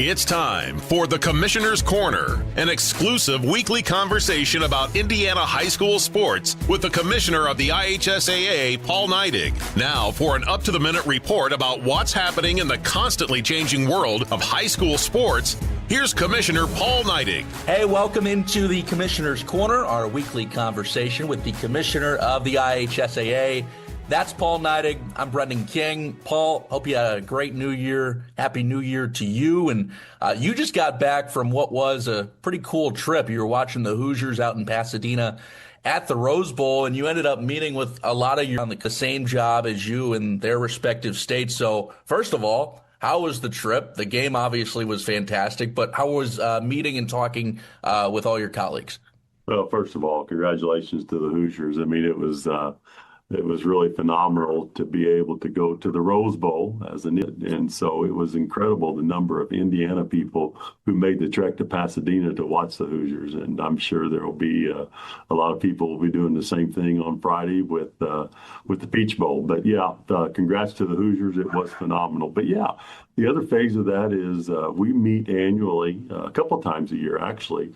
It's time for the Commissioner's Corner, an exclusive weekly conversation about Indiana high school sports with the Commissioner of the IHSAA, Paul Neidig. Now for an up-to-the-minute report about what's happening in the constantly changing world of high school sports, here's Commissioner Paul Neidig. Hey, welcome into the Commissioner's Corner, our weekly conversation with the Commissioner of the IHSAA. That's Paul Neidig. I'm Brendan King. Paul, hope you had a great New Year. Happy New Year to you. And you just got back from what was a pretty cool trip. You were watching the Hoosiers out in Pasadena at the Rose Bowl, and you ended up meeting with a lot of you on the same job as you in their respective states. So first of all, how was the trip? The game obviously was fantastic, but how was meeting and talking with all your colleagues? Well, first of all, congratulations to the Hoosiers. I mean, it was really phenomenal to be able to go to the Rose Bowl and so it was incredible the number of Indiana people who made the trek to Pasadena to watch the Hoosiers, and I'm sure there will be a lot of people will be doing the same thing on Friday with the Peach Bowl. But yeah, congrats to the Hoosiers. It was phenomenal. But yeah, the other phase of that is we meet annually, a couple times a year actually.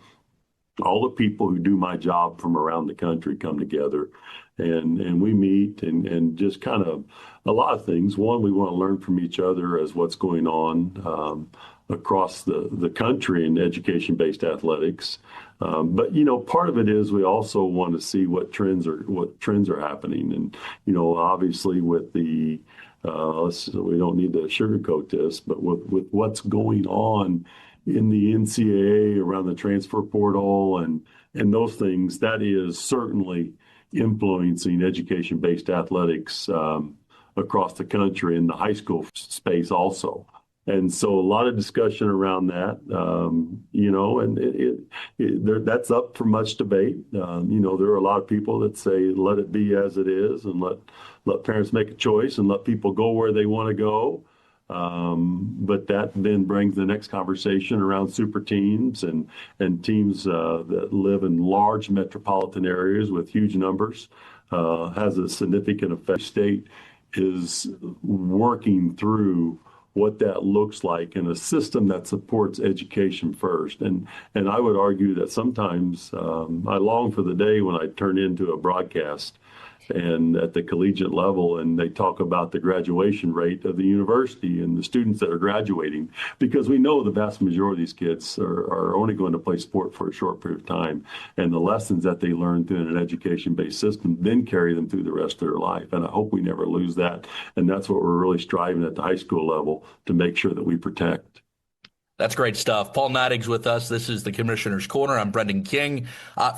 All the people who do my job from around the country come together and we meet and just kind of a lot of things. One, we want to learn from each other as what's going on across the country in education-based athletics. But, you know, part of it is we also want to see what trends are happening. And, you know, obviously with the we don't need to sugarcoat this, but with what's going on in the NCAA around the transfer portal and those things, that is certainly influencing education-based athletics across the country in the high school space also. And so a lot of discussion around that, you know, and that's up for much debate. You know, there are a lot of people that say, let it be as it is and let parents make a choice and let people go where they want to go. But that then brings the next conversation around super teams and teams that live in large metropolitan areas with huge numbers has a significant effect. State is working through what that looks like in a system that supports education first. And I would argue that sometimes I long for the day when I turn into a broadcast and at the collegiate level, and they talk about the graduation rate of the university and the students that are graduating, because we know the vast majority of these kids are only going to play sport for a short period of time, and the lessons that they learn through an education-based system then carry them through the rest of their life. And I hope we never lose that, and that's what we're really striving at the high school level to make sure that we protect. That's great stuff. Paul Neidig's with us. This is the Commissioner's Corner. I'm Brendan King.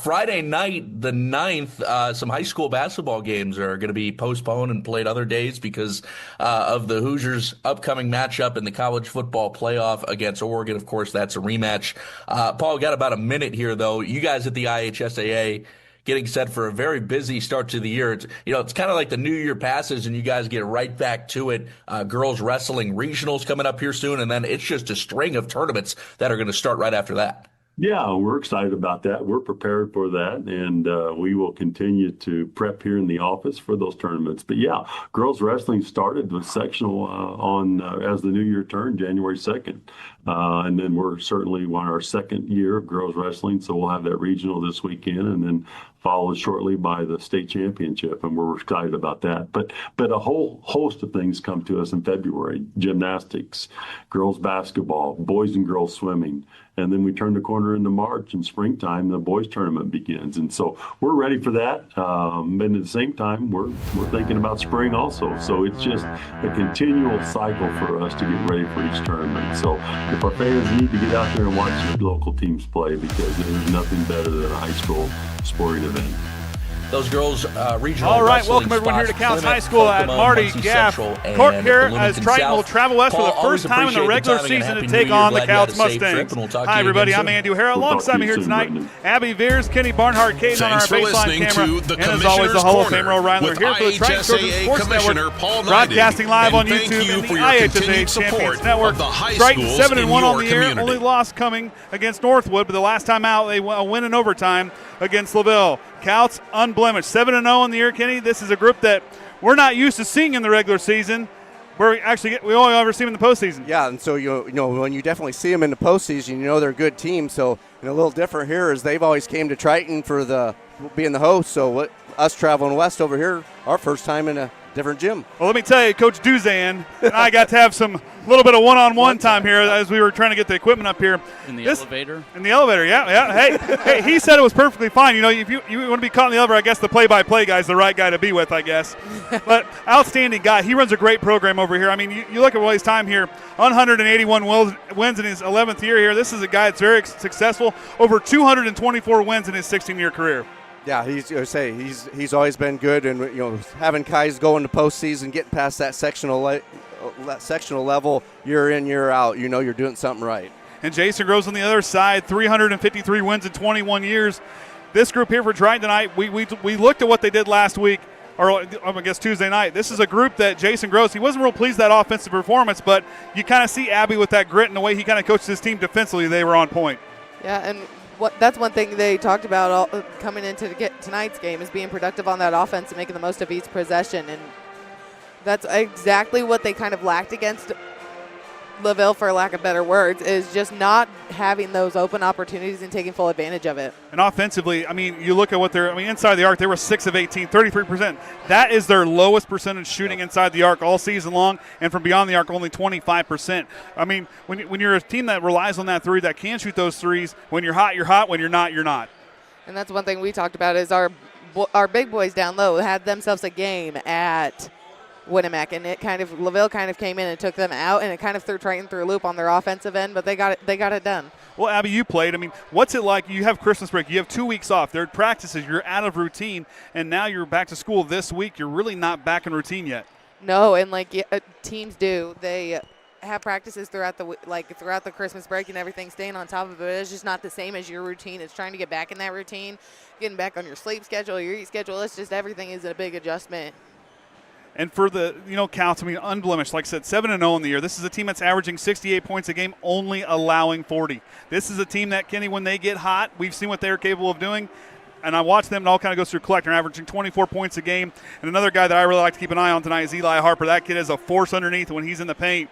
Friday night, the 9th, some high school basketball games are going to be postponed and played other days because of the Hoosiers' upcoming matchup in the college football playoff against Oregon. Of course, that's a rematch. Paul, got about a minute here, though. You guys at the IHSAA getting set for a very busy start to the year. It's kind of like the new year passes and you guys get right back to it. Girls wrestling regionals coming up here soon, and then it's just a string of tournaments that are going to start right after that. Yeah, we're excited about that. We're prepared for that, and we will continue to prep here in the office for those tournaments. But yeah, girls wrestling started with sectional as the new year turned, January 2nd. And then we're certainly on our second year of girls wrestling, so we'll have that regional this weekend, and then followed shortly by the state championship, and we're excited about that. But a whole host of things come to us in February: gymnastics, girls basketball, boys and girls swimming, and then we turn the corner into March and springtime. The boys tournament begins, and so we're ready for that. And at the same time, we're thinking about spring also. So it's just a continual cycle for us to get ready for each tournament. So if our fans need to get out there and watch the local teams play, because there's nothing better than a high school sporting event. Those girls regional. All right, welcome everyone here to Kouts High School at Marty Gaff Court here as Triton will travel west for the first time in the regular season to take on the Kouts Mustangs. Hi everybody, I'm Andy O'Hara. Alongside me here tonight, Abby Veers, Kenny Barnhart, Caden on our baseline camera, and as always the Hall of Famer O'Reilly here for the Triton Children's Sports Network, broadcasting live on YouTube and the IHSA Champions Network. Triton 7-1 on the air, only loss coming against Northwood, but the last time out they win in overtime against LaVille. Kouts unblemished, 7-0 in the year, Kenny. This is a group that we're not used to seeing in the regular season. we only ever see them in the postseason. Yeah, and so you know when you definitely see them in the postseason, you know they're a good team. So a little different here is they've always came to Triton for being the host. So us traveling west over here, our first time in a different gym. Well, let me tell you, Coach Duzan and I got to have some little bit of one-on-one time here as we were trying to get the equipment up here. In the elevator? In the elevator, yeah. Hey, he said it was perfectly fine. You know, if you want to be caught in the elevator, I guess the play-by-play guy's the right guy to be with, I guess. But outstanding guy. He runs a great program over here. I mean, you look at his time here, 181 wins in his 11th year here. This is a guy that's very successful, over 224 wins in his 16-year career. Yeah, he's always been good, and having guys go into postseason, getting past that sectional level year in, year out, you're doing something right. And Jason Groves on the other side, 353 wins in 21 years. This group here for Triton tonight, we looked at what they did last week, or I guess Tuesday night. This is a group that Jason Groves, he wasn't real pleased with that offensive performance, but you kind of see Abby with that grit and the way he kind of coached his team defensively. They were on point. Yeah, and that's one thing they talked about coming into tonight's game is being productive on that offense and making the most of each possession. And that's exactly what they kind of lacked against LaVille, for lack of better words, is just not having those open opportunities and taking full advantage of it. And offensively, I mean, you look at what inside the arc, they were 6 of 18, 33%. That is their lowest percentage shooting inside the arc all season long, and from beyond the arc, only 25%. I mean, when you're a team that relies on that three, that can shoot those threes, when you're hot, you're hot. When you're not, you're not. And that's one thing we talked about is our big boys down low had themselves a game at Winnemac, and LaVille kind of came in and took them out, and it kind of threw Triton through a loop on their offensive end, but they got it done. Well, Abby, you played. I mean, what's it like? You have Christmas break. You have 2 weeks off. There are practices. You're out of routine, and now you're back to school this week. You're really not back in routine yet. No, and teams do. They have practices throughout the Christmas break and everything, staying on top of it. It's just not the same as your routine. It's trying to get back in that routine, getting back on your sleep schedule, your eat schedule. It's just everything is a big adjustment. And for the Kouts, I mean, unblemished. Like I said, 7-0 in the year. This is a team that's averaging 68 points a game, only allowing 40. This is a team that, Kenny, when they get hot, we've seen what they're capable of doing. And I watch them, and it all kind of goes through collector, averaging 24 points a game. And another guy that I really like to keep an eye on tonight is Eli Harper. That kid is a force underneath when he's in the paint.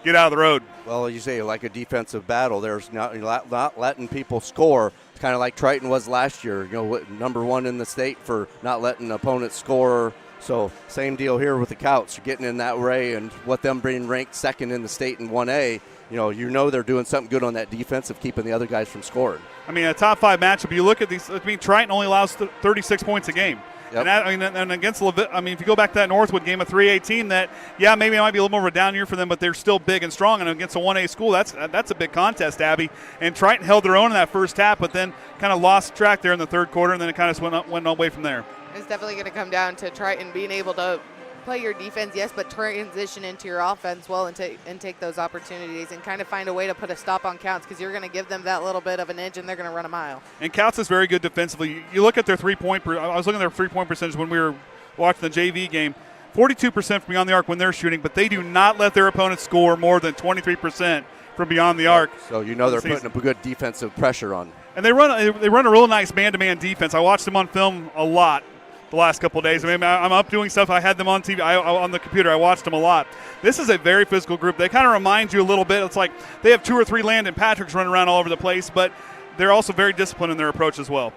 Get out of the road. Well, you say like a defensive battle. There's not letting people score. It's kind of like Triton was last year. Number one in the state for not letting opponents score. So same deal here with the Kouts. You're getting in that way, and what them being ranked second in the state in 1A, they're doing something good on that defense of keeping the other guys from scoring. I mean, a top 5 matchup, you look at these, Triton only allows 36 points a game. Yep. And against LaVille, if you go back to that Northwood game of 3A team maybe it might be a little more of a down year for them, but they're still big and strong. And against a 1A school, that's a big contest, Abby. And Triton held their own in that first half, but then kind of lost track there in the third quarter, and then it kind of went away from there. It's definitely going to come down to Triton being able to play your defense, yes, but transition into your offense well and take those opportunities and kind of find a way to put a stop on Kouts, because you're going to give them that little bit of an edge and they're going to run a mile. And Kouts is very good defensively. You look at their three-point I was looking at their three-point percentage when we were watching the JV game. 42% from beyond the arc when they're shooting, but they do not let their opponents score more than 23% from beyond the arc. So they're putting a good defensive pressure on. And they run a real nice man-to-man defense. I watched them on film a lot the last couple of days. I mean, I'm up doing stuff. I had them on TV, on the computer. I watched them a lot. This is a very physical group. They kind of remind you a little bit. It's like they have 2 or 3 Landon Patricks running around all over the place, but they're also very disciplined in their approach as well.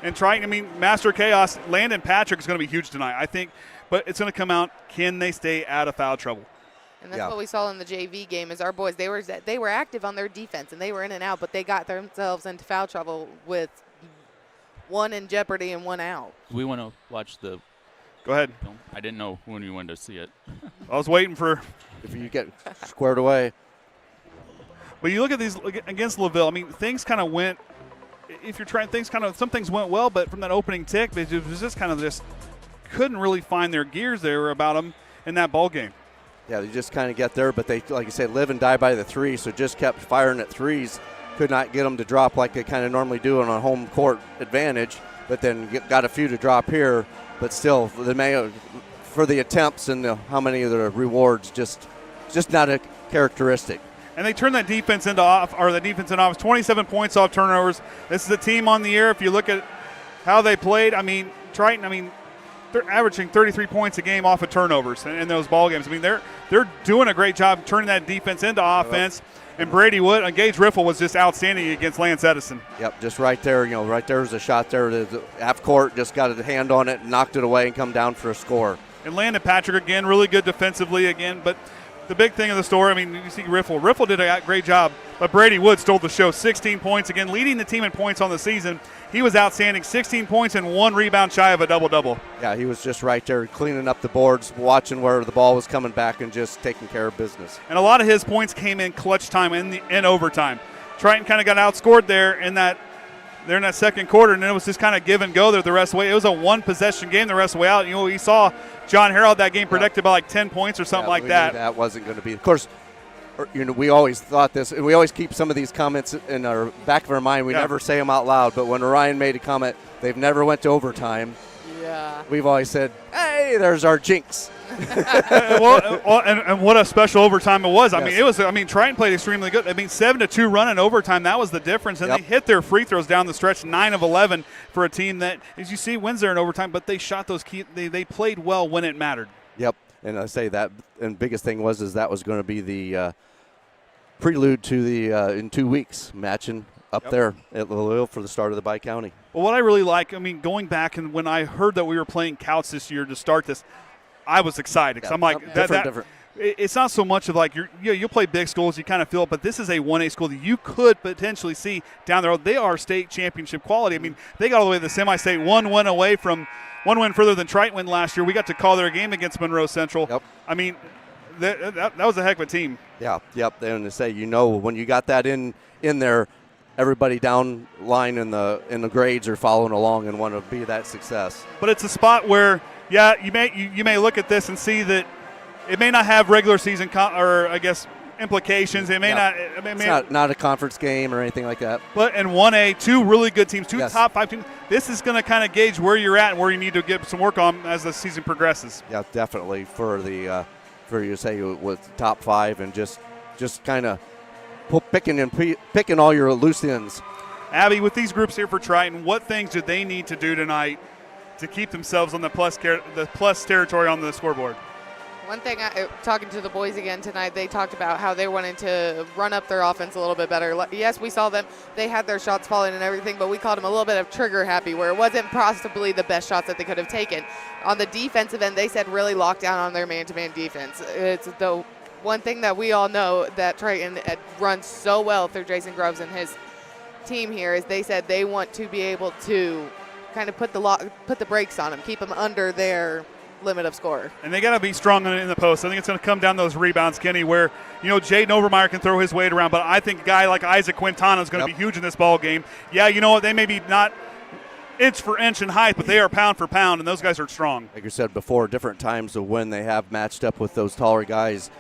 And Master Chaos, Landon Patrick is going to be huge tonight, I think, but it's going to come out, can they stay out of foul trouble? And that's what we saw in the JV game is our boys, they were active on their defense, and they were in and out, but they got themselves into foul trouble with one in jeopardy and one out. We want to watch the Go ahead. film. I didn't know when you wanted to see it. I was waiting for if you get squared away. But you look at these against LaVille. I mean, things kind of went. If you're trying, some things went well, but from that opening tick, it was just couldn't really find their gears there about them in that ball game. Yeah, they just kind of get there, but they, like you said, live and die by the three, so just kept firing at threes. Could not get them to drop like they kind of normally do on a home court advantage, but then got a few to drop here. But still, for the attempts and how many of the rewards, just not a characteristic. And they turned that defense into offense. 27 points off turnovers. This is a team on the year. If you look at how they played, Triton, they're averaging 33 points a game off of turnovers in those ball games. I mean, they're doing a great job turning that defense into offense. And Brady Wood, Gage Riffle was just outstanding against Lance Edison. Yep, just right there. Right there's a shot there. The half court just got a hand on it, knocked it away, and come down for a score. And Landon Patrick again, really good defensively again. But the big thing of the story, I mean, you see Riffle. Riffle did a great job, but Brady Wood stole the show. 16 points again, leading the team in points on the season. He was outstanding. 16 points and 1 rebound shy of a double-double. Yeah, he was just right there cleaning up the boards, watching where the ball was coming back, and just taking care of business. And a lot of his points came in clutch time in overtime. Triton kind of got outscored there in that second quarter, and then it was just kind of give and go there the rest of the way. It was a one-possession game the rest of the way out. We saw John Harreld that game predicted by like 10 points or something like that. That wasn't going to be. Of course, we always thought this, and we always keep some of these comments in our back of our mind. We never say them out loud, but when Orion made a comment, they've never went to overtime. Yeah. We've always said, hey, there's our jinx. and what a special overtime it was. Yes. I mean, Triton played extremely good. 7-2 run in overtime. That was the difference. And they hit their free throws down the stretch, 9 of 11 for a team that, as you see, wins there in overtime. But they shot those key. They played well when it mattered. Yep. And I say that, and biggest thing was that was going to be the prelude to the in 2 weeks matching up there at LaVille for the start of the Bi-County. Well, what I really like, going back and when I heard that we were playing Kouts this year to start this, I was excited because I'm like, different. It's not so much of like you'll play big schools, you kind of feel it, but this is a 1A school that you could potentially see down the road. They are state championship quality. I mean, they got all the way to the semi-state, one win further than Triton win last year. We got to call their game against Monroe Central. Yep. I mean, that was a heck of a team. Yeah, yep. And to say, when you got that in there, everybody down line in the grades are following along and want to be that success. But it's a spot where, you may look at this and see that it may not have regular season implications. It may not. It's not a conference game or anything like that. But in 1A, 2 really good teams, 2 top 5 teams. This is going to kind of gauge where you're at and where you need to get some work on as the season progresses. Yeah, definitely for you say with top 5 and just kind of picking all your loose ends. Abby, with these groups here for Triton, what things do they need to do tonight to keep themselves on the plus territory on the scoreboard? One thing, talking to the boys again tonight, they talked about how they wanted to run up their offense a little bit better. Yes, we saw them. They had their shots falling and everything, but we called them a little bit of trigger happy, where it wasn't possibly the best shots that they could have taken. On the defensive end, they said really lock down on their man-to-man defense. It's the one thing that we all know that Triton runs so well through Jason Groves and his team here is they said they want to be able to kind of put the brakes on them, keep them under their limit of score. And they got to be strong in the post. I think it's going to come down those rebounds, Kenny, where, Jaden Overmeyer can throw his weight around, but I think a guy like Isaac Quintana is going to be huge in this ball game. Yeah, you know what? They may be not inch for inch in height, but they are pound for pound, and those guys are strong. Like you said before, different times of when they have matched up with those taller guys,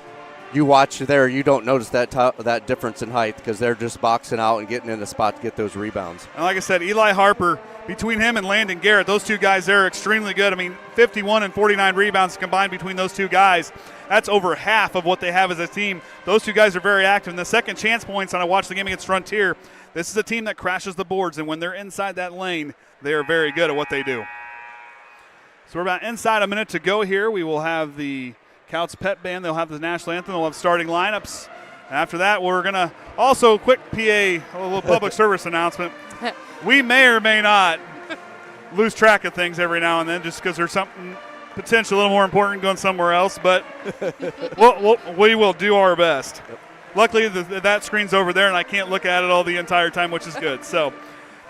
you watch there, you don't notice that difference in height because they're just boxing out and getting in the spot to get those rebounds. And like I said, Eli Harper, between him and Landon Garrett, those two guys there are extremely good. I mean, 51 and 49 rebounds combined between those two guys. That's over half of what they have as a team. Those two guys are very active. And the second chance points, and I watched the game against Frontier, this is a team that crashes the boards, and when they're inside that lane, they are very good at what they do. So we're about inside a minute to go here. We will have the Kouts Pet Band. They'll have the national anthem. They'll have starting lineups. And after that, we're going to also quick PA, a little public service announcement. We may or may not lose track of things every now and then just because there's something potentially a little more important going somewhere else, but we will do our best. Yep. Luckily, that screen's over there, and I can't look at it all the entire time, which is good. So,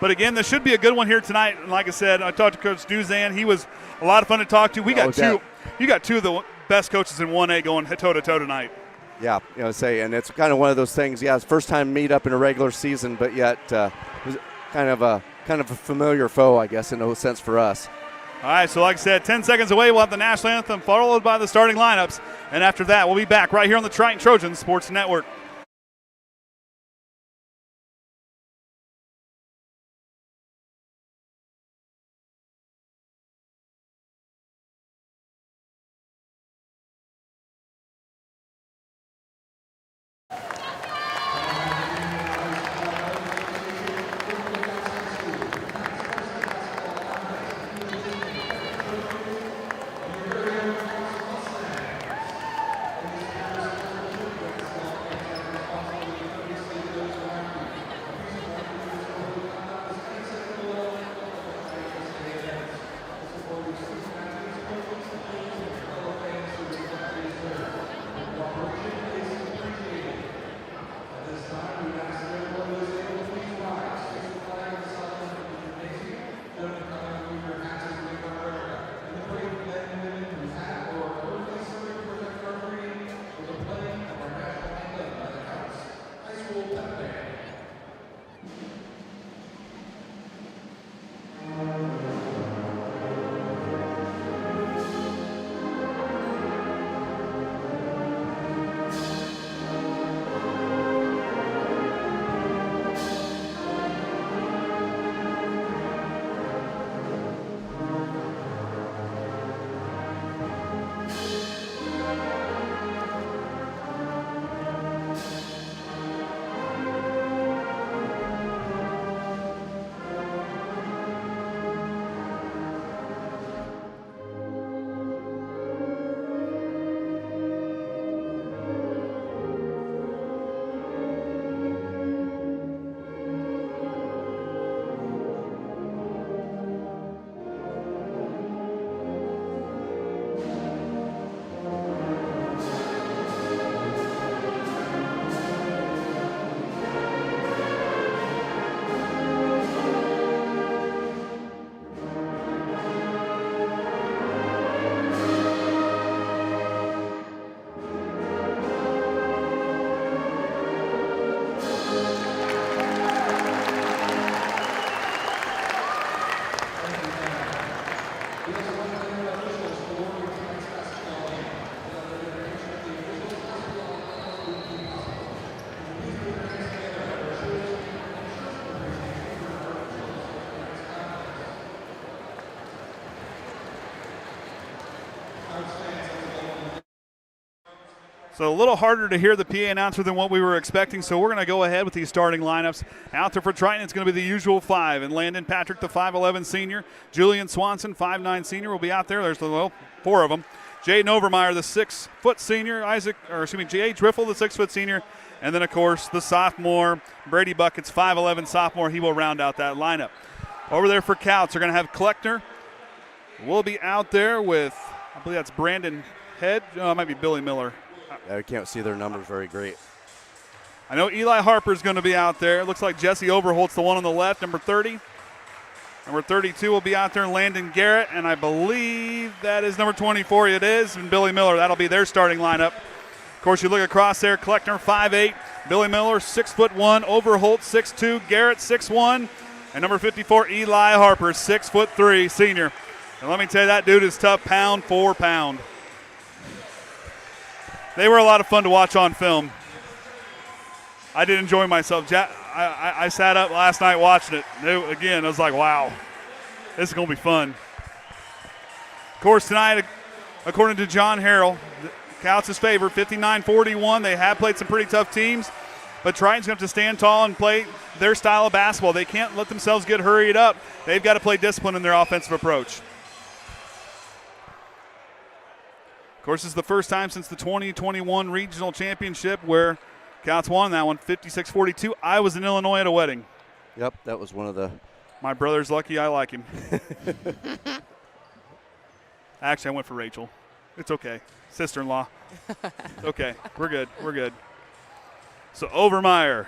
but again, this should be a good one here tonight. And like I said, I talked to Coach Duzan. He was a lot of fun to talk to. You got two of the best coaches in 1A going toe-to-toe tonight. Yeah, and it's kind of one of those things. Yeah, it's first time meet up in a regular season, but yet kind of a familiar foe, I guess, in no sense for us. All right, so like I said, 10 seconds away, we'll have the national anthem followed by the starting lineups, and after that, we'll be back right here on the Triton Trojans Sports Network. So a little harder to hear the PA announcer than what we were expecting, so we're going to go ahead with these starting lineups. Out there for Triton, it's going to be the usual 5. And Landon Patrick, the 5'11 senior. Julian Swanson, 5'9 senior, will be out there. There's the 4 of them. Jaden Overmeyer, the 6-foot senior. J.H. Riffle, the 6-foot senior. And then, of course, the sophomore, Brady Buckets, 5'11 sophomore. He will round out that lineup. Over there for Kouts, they're going to have Kleckner. We'll be out there with, I believe that's Brandon Head. Oh, it might be Billy Miller. I can't see their numbers very great. I know Eli Harper's going to be out there. It looks like Jesse Overholt's the one on the left, number 30. Number 32 will be out there, Landon Garrett, and I believe that is number 24. It is, and Billy Miller. That'll be their starting lineup. Of course, you look across there, Kleckner 5'8", Billy Miller 6'1", Overholt 6'2", Garrett 6'1", and number 54, Eli Harper, 6'3", senior. And let me tell you, that dude is tough pound for pound. They were a lot of fun to watch on film. I did enjoy myself. I sat up last night watching it. Again, I was like, wow, this is going to be fun. Of course, tonight, according to John Harrell, Kouts' favor, 59-41. They have played some pretty tough teams, but Triton's going to have to stand tall and play their style of basketball. They can't let themselves get hurried up. They've got to play discipline in their offensive approach. Of course, this is the first time since the 2021 regional championship where Kouts won that one, 56-42. I was in Illinois at a wedding. Yep, that was one of the. My brother's lucky I like him. Actually, I went for Rachel. It's okay. Sister-in-law. Okay, we're good. We're good. So Overmeyer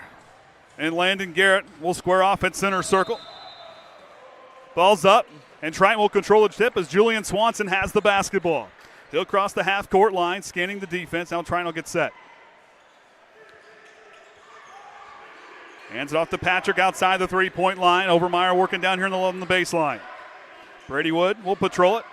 and Landon Garrett will square off at center circle. Ball's up, and Triton will control the tip as Julian Swanson has the basketball. He'll cross the half-court line, scanning the defense. Now Triton will get set. Hands it off to Patrick outside the three-point line. Overmeyer working down here on the baseline. Brady Wood will patrol it.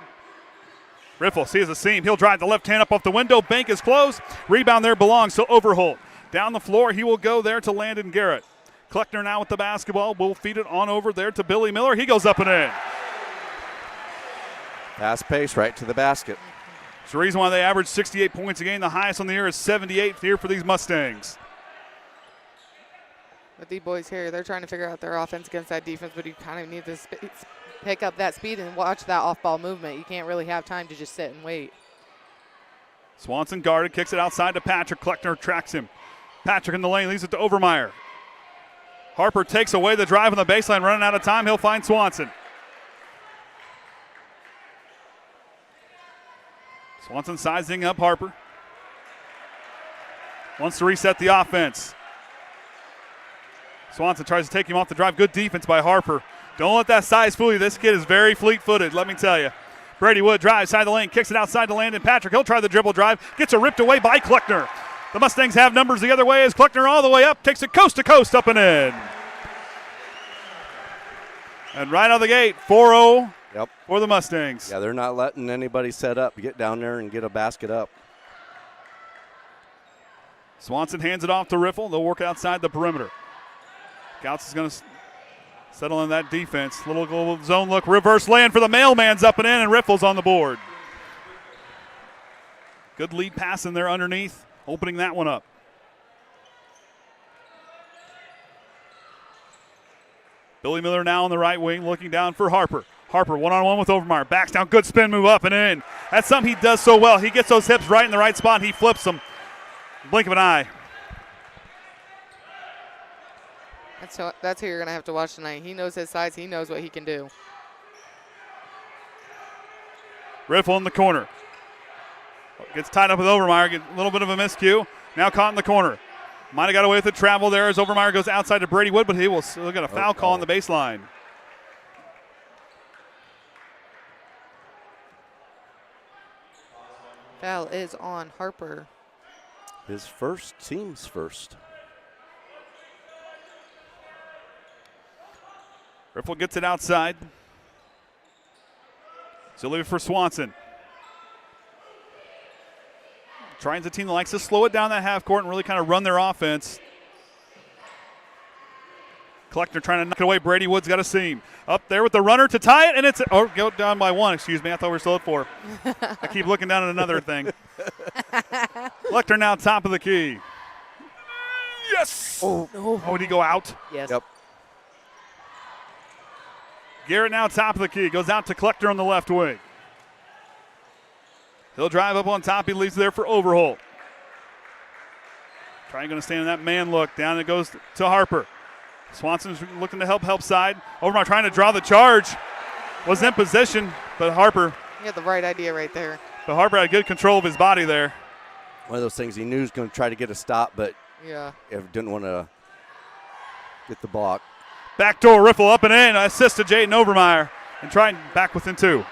Riffle sees a seam. He'll drive the left hand up off the window. Bank is closed. Rebound there belongs to Overholt. Down the floor, he will go there to Landon Garrett. Kleckner now with the basketball. Will feed it on over there to Billy Miller. He goes up and in. Fast pace right to the basket. It's the reason why they average 68 points a game. The highest on the year is 78 here for these Mustangs. With the boys here, they're trying to figure out their offense against that defense, but you kind of need to pick up that speed and watch that off-ball movement. You can't really have time to just sit and wait. Swanson guarded, kicks it outside to Patrick. Kleckner tracks him. Patrick in the lane, leaves it to Overmeyer. Harper takes away the drive on the baseline, running out of time. He'll find Swanson. Swanson sizing up Harper. Wants to reset the offense. Swanson tries to take him off the drive. Good defense by Harper. Don't let that size fool you. This kid is very fleet-footed, let me tell you. Brady Wood drives side of the lane, kicks it outside to Landon Patrick. He'll try the dribble drive. Gets it ripped away by Kleckner. The Mustangs have numbers the other way as Kleckner all the way up. Takes it coast to coast, up and in. And right out of the gate, 4-0 for the Mustangs. Yeah, they're not letting anybody set up. Get down there and get a basket up. Swanson hands it off to Riffle. They'll work outside the perimeter. Kouts is going to settle in that defense. Little zone look, reverse land for the mailman's up and in, and Riffle's on the board. Good lead pass in there underneath, opening that one up. Billy Miller now on the right wing, looking down for Harper. Harper one-on-one with Overmeyer. Backs down, good spin move up and in. That's something he does so well. He gets those hips right in the right spot, he flips them. Blink of an eye. That's who you're going to have to watch tonight. He knows his size. He knows what he can do. Riffle in the corner. Gets tied up with Overmeyer. Get a little bit of a miscue. Now caught in the corner. Might have got away with the travel there as Overmeyer goes outside to Brady Wood, but he will still get a foul call on the baseline. Foul is on Harper. His first, team's first. Riffle gets it outside. So leave it for Swanson. Trying a team that likes to slow it down that half court and really kind of run their offense. Kleckner trying to knock it away. Brady Wood's got a seam. Up there with the runner to tie it, and it's go down by one. Excuse me, I thought we were still at 4. I keep looking down at another thing. Collector now top of the key. Yes! Oh, no. Oh, did he go out? Yes. Yep. Garrett now top of the key. Goes out to Collector on the left wing. He'll drive up on top. He leaves there for Overholt. Trying to stand in that man look. Down it goes to Harper. Swanson's looking to help side. Overmar trying to draw the charge. Was in position, but Harper. He had the right idea right there. But Harper had good control of his body there. One of those things he knew he was going to try to get a stop, but Yeah. didn't want to get the block. Backdoor riffle up and in. Assist to Jaden Overmeyer. And Triton back within 2.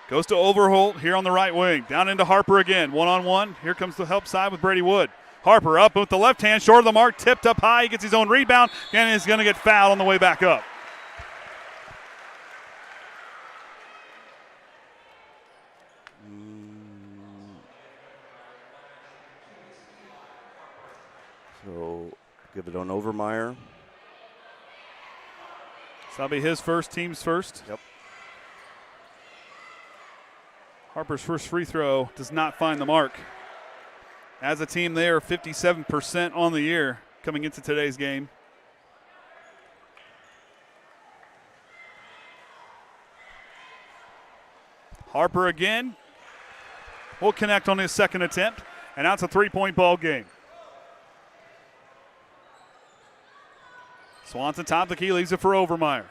Goes to Overholt here on the right wing. Down into Harper again. 1-on-1. Here comes the help side with Brady Wood. Harper up with the left hand, short of the mark, tipped up high. He gets his own rebound, and he's going to get fouled on the way back up. So give it on Overmeyer. So that'll be his first, team's first. Yep. Harper's first free throw does not find the mark. As a team, they are 57% on the year coming into today's game. Harper again will connect on his second attempt, and that's a three-point ball game. Swanson top of the key, leaves it for Overmeyer.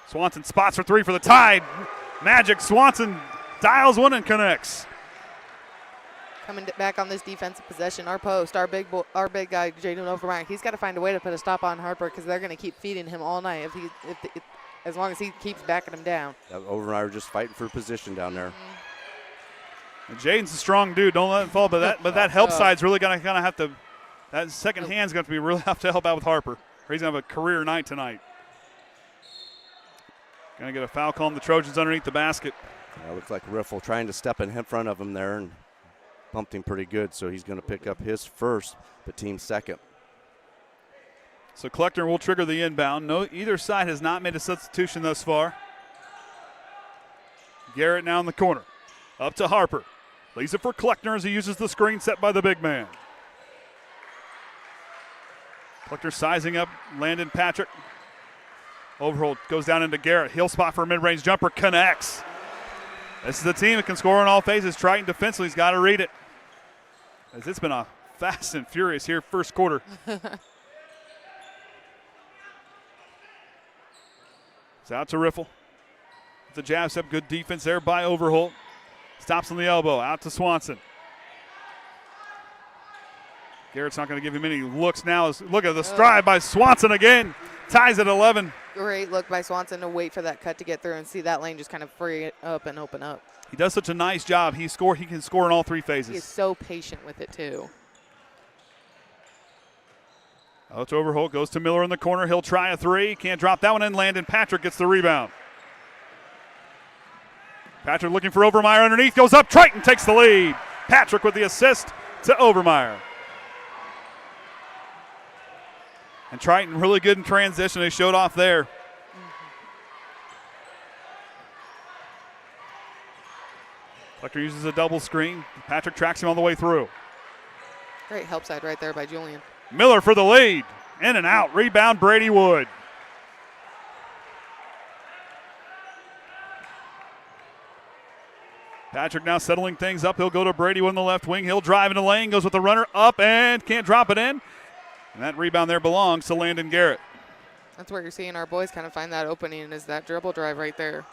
Swanson spots for 3 for the Tide. Magic. Swanson dials one and connects. Coming back on this defensive possession, our post, our big guy, Jaden Overmeyer, he's got to find a way to put a stop on Harper because they're going to keep feeding him all night as long as he keeps backing him down. Overmeyer just fighting for position down there. And Jaden's a strong dude. Don't let him fall. But that help side's really going to kind of have to. That second hand's going to be really have to help out with Harper, or he's going to have a career night tonight. Going to get a foul call on the Trojans underneath the basket. Looks like Riffle trying to step in front of him there and bumped him pretty good, so he's going to pick up his first, but team's second. So Kleckner will trigger the inbound. Either side has not made a substitution thus far. Garrett now in the corner. Up to Harper. Leaves it for Kleckner as he uses the screen set by the big man. Kleckner sizing up Landon Patrick. Overholt goes down into Garrett. He'll spot for a mid-range jumper. Connects. This is the team that can score in all phases. Triton defensively has got to read it. As it's been a fast and furious here first quarter. It's out to Riffle. It's a jab step. Good defense there by Overholt. Stops on the elbow. Out to Swanson. Garrett's not going to give him any looks now. Look at the stride by Swanson again. Ties at 11. Great look by Swanson to wait for that cut to get through and see that lane just kind of free it up and open up. He does such a nice job. He can score in all 3 phases. He is so patient with it, too. Out to Overholt. Goes to Miller in the corner. He'll try a 3. Can't drop that one in. Landon Patrick gets the rebound. Patrick looking for Overmeyer underneath. Goes up. Triton takes the lead. Patrick with the assist to Overmeyer. And Triton really good in transition. They showed off there. Kleckner uses a double screen. Patrick tracks him all the way through. Great help side right there by Julian. Miller for the lead. In and out. Rebound Brady Wood. Patrick now settling things up. He'll go to Brady Wood in the left wing. He'll drive into the lane. Goes with the runner up and can't drop it in. And that rebound there belongs to Landon Garrett. That's where you're seeing our boys kind of find that opening is that dribble drive right there.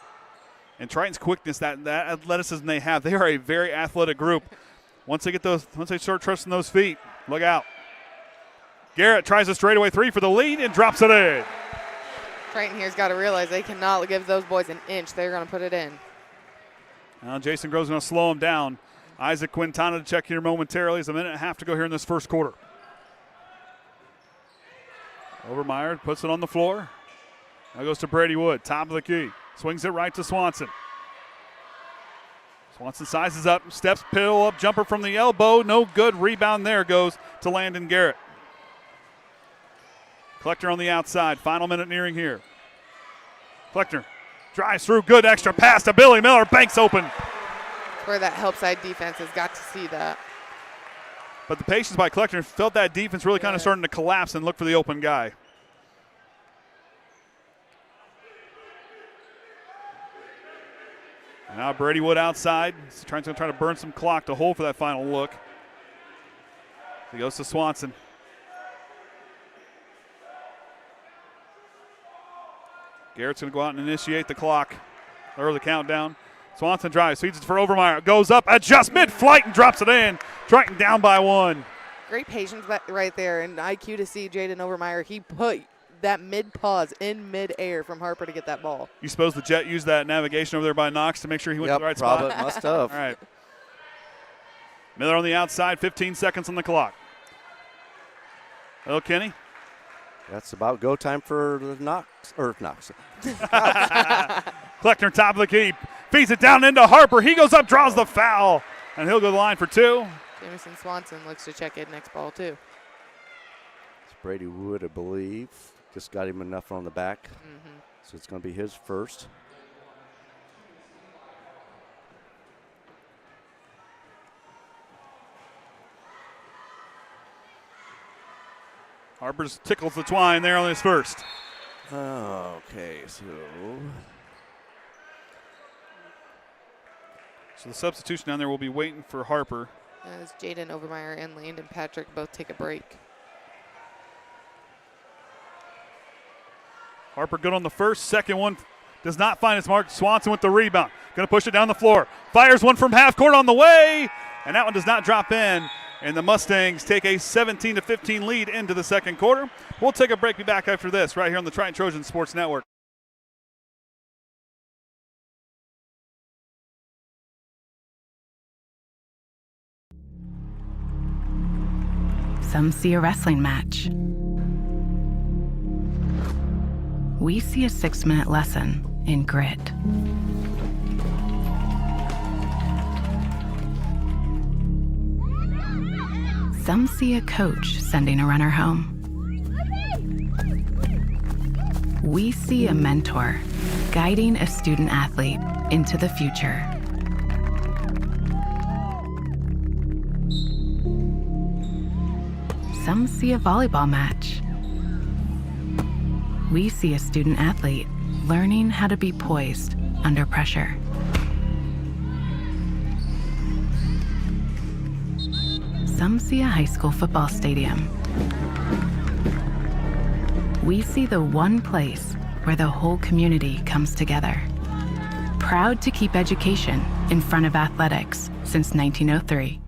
And Triton's quickness, that athleticism they have, they are a very athletic group. Once they start trusting those feet, look out. Garrett tries a straightaway 3 for the lead and drops it in. Triton here's got to realize they cannot give those boys an inch. They're going to put it in. Now Jason Grove's going to slow him down. Isaac Quintana to check here momentarily. It's a minute and a half to go here in this first quarter. Overmeyer puts it on the floor. Now goes to Brady Wood, top of the key. Swings it right to Swanson. Swanson sizes up, steps, pill up, jumper from the elbow. No good. Rebound there goes to Landon Garrett. Kleckner on the outside. Final minute nearing here. Kleckner drives through, good extra pass to Billy Miller, banks open. Where that help side defense has got to see that. But the patience by Kleckner felt that defense really kind of starting to collapse and look for the open guy. Now Brady Wood outside. He's trying to burn some clock to hold for that final look. He goes to Swanson. Garrett's going to go out and initiate the clock, or the countdown. Swanson drives, feeds it for Overmeyer. Goes up, adjusts mid-flight and drops it in. Triton down by 1. Great patience right there, and IQ to see Jaden Overmeyer. He put that mid-pause in mid-air from Harper to get that ball. You suppose the Jet used that navigation over there by Knox to make sure he went to the right spot? Yep, must have. All right. Miller on the outside, 15 seconds on the clock. Hello, Kenny. That's about go time for the Knox. Kleckner top of the key. Feeds it down into Harper. He goes up, draws the foul, and he'll go to the line for 2. Jamison Swanson looks to check in next ball, too. It's Brady Wood, I believe. Just got him enough on the back. So it's going to be his first. Harper's tickles the twine there on his first. Okay, so the substitution down there will be waiting for Harper. As Jaden Overmeyer and Landon Patrick both take a break. Harper good on the first. Second one does not find its mark. Swanson with the rebound. Going to push it down the floor. Fires one from half court on the way. And that one does not drop in. And the Mustangs take a 17-15 lead into the second quarter. We'll take a break. Be back after this right here on the Triton Trojan Sports Network. Some see a wrestling match. We see a 6-minute lesson in grit. Some see a coach sending a runner home. We see a mentor guiding a student athlete into the future. Some see a volleyball match. We see a student athlete learning how to be poised under pressure. Some see a high school football stadium. We see the one place where the whole community comes together. Proud to keep education in front of athletics since 1903.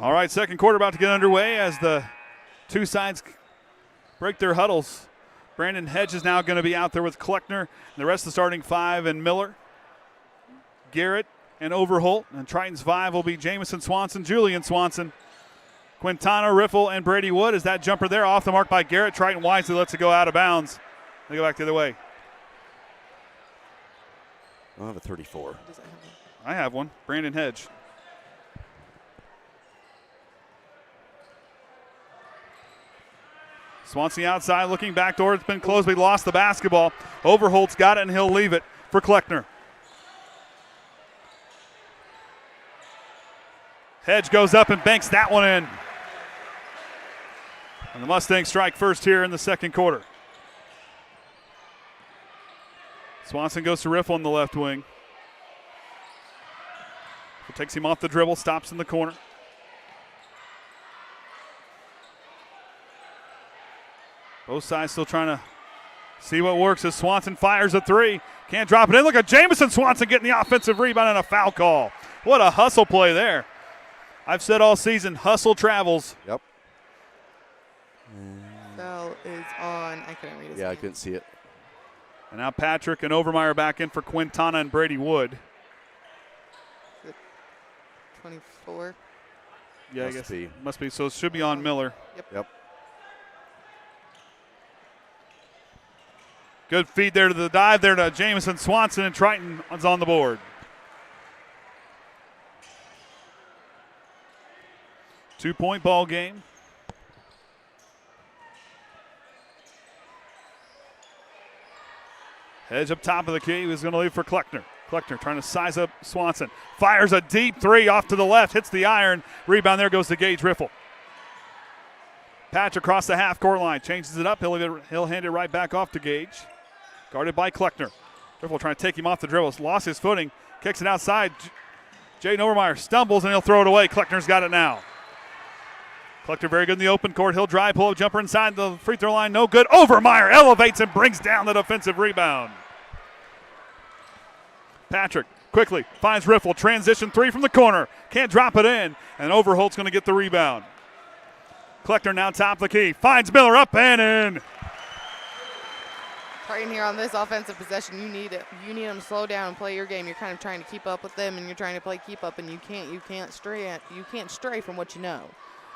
All right, second quarter about to get underway as the two sides break their huddles. Brandon Hedge is now going to be out there with Kleckner and the rest of the starting 5 and Miller, Garrett, and Overholt. And Triton's 5 will be Jamison Swanson, Julian Swanson, Quintana, Riffle, and Brady Wood. As that jumper there off the mark by Garrett, Triton wisely lets it go out of bounds. They go back the other way. I have a 34. I have one, Brandon Hedge. Swanson outside, looking back door. It's been closed, but he lost the basketball. Overholt's got it, and he'll leave it for Kleckner. Hedge goes up and banks that one in. And the Mustangs strike first here in the second quarter. Swanson goes to Riffle on the left wing. He takes him off the dribble, stops in the corner. Both sides still trying to see what works as Swanson fires a 3. Can't drop it in. Look at Jamison Swanson getting the offensive rebound and a foul call. What a hustle play there. I've said all season, hustle travels. Yep. Foul is on. I couldn't read his name. I couldn't see it. And now Patrick and Overmeyer back in for Quintana and Brady Wood. 24. Yeah, I guess must be. So it should be on Miller. Yep. Good feed there to the dive there to Jamison Swanson, and Triton is on the board. 2-point ball game. Hedge up top of the key. He was going to leave for Kleckner. Kleckner trying to size up Swanson. Fires a deep three off to the left. Hits the iron. Rebound there goes to Gage Riffle. Patch across the half-court line. Changes it up. He'll hand it right back off to Gage. Guarded by Kleckner. Riffle trying to take him off the dribble. Lost his footing. Kicks it outside. Jaden Overmeyer stumbles, and he'll throw it away. Kleckner's got it now. Kleckner very good in the open court. He'll drive, pull-up jumper inside the free throw line. No good. Overmeyer elevates and brings down the defensive rebound. Patrick quickly finds Riffle. Transition three from the corner. Can't drop it in. And Overholt's going to get the rebound. Kleckner now top of the key. Finds Miller up and in. Right in here on this offensive possession, you need them to slow down and play your game. You're kind of trying to keep up with them, and you're trying to play keep up, and you can't stray from what you know.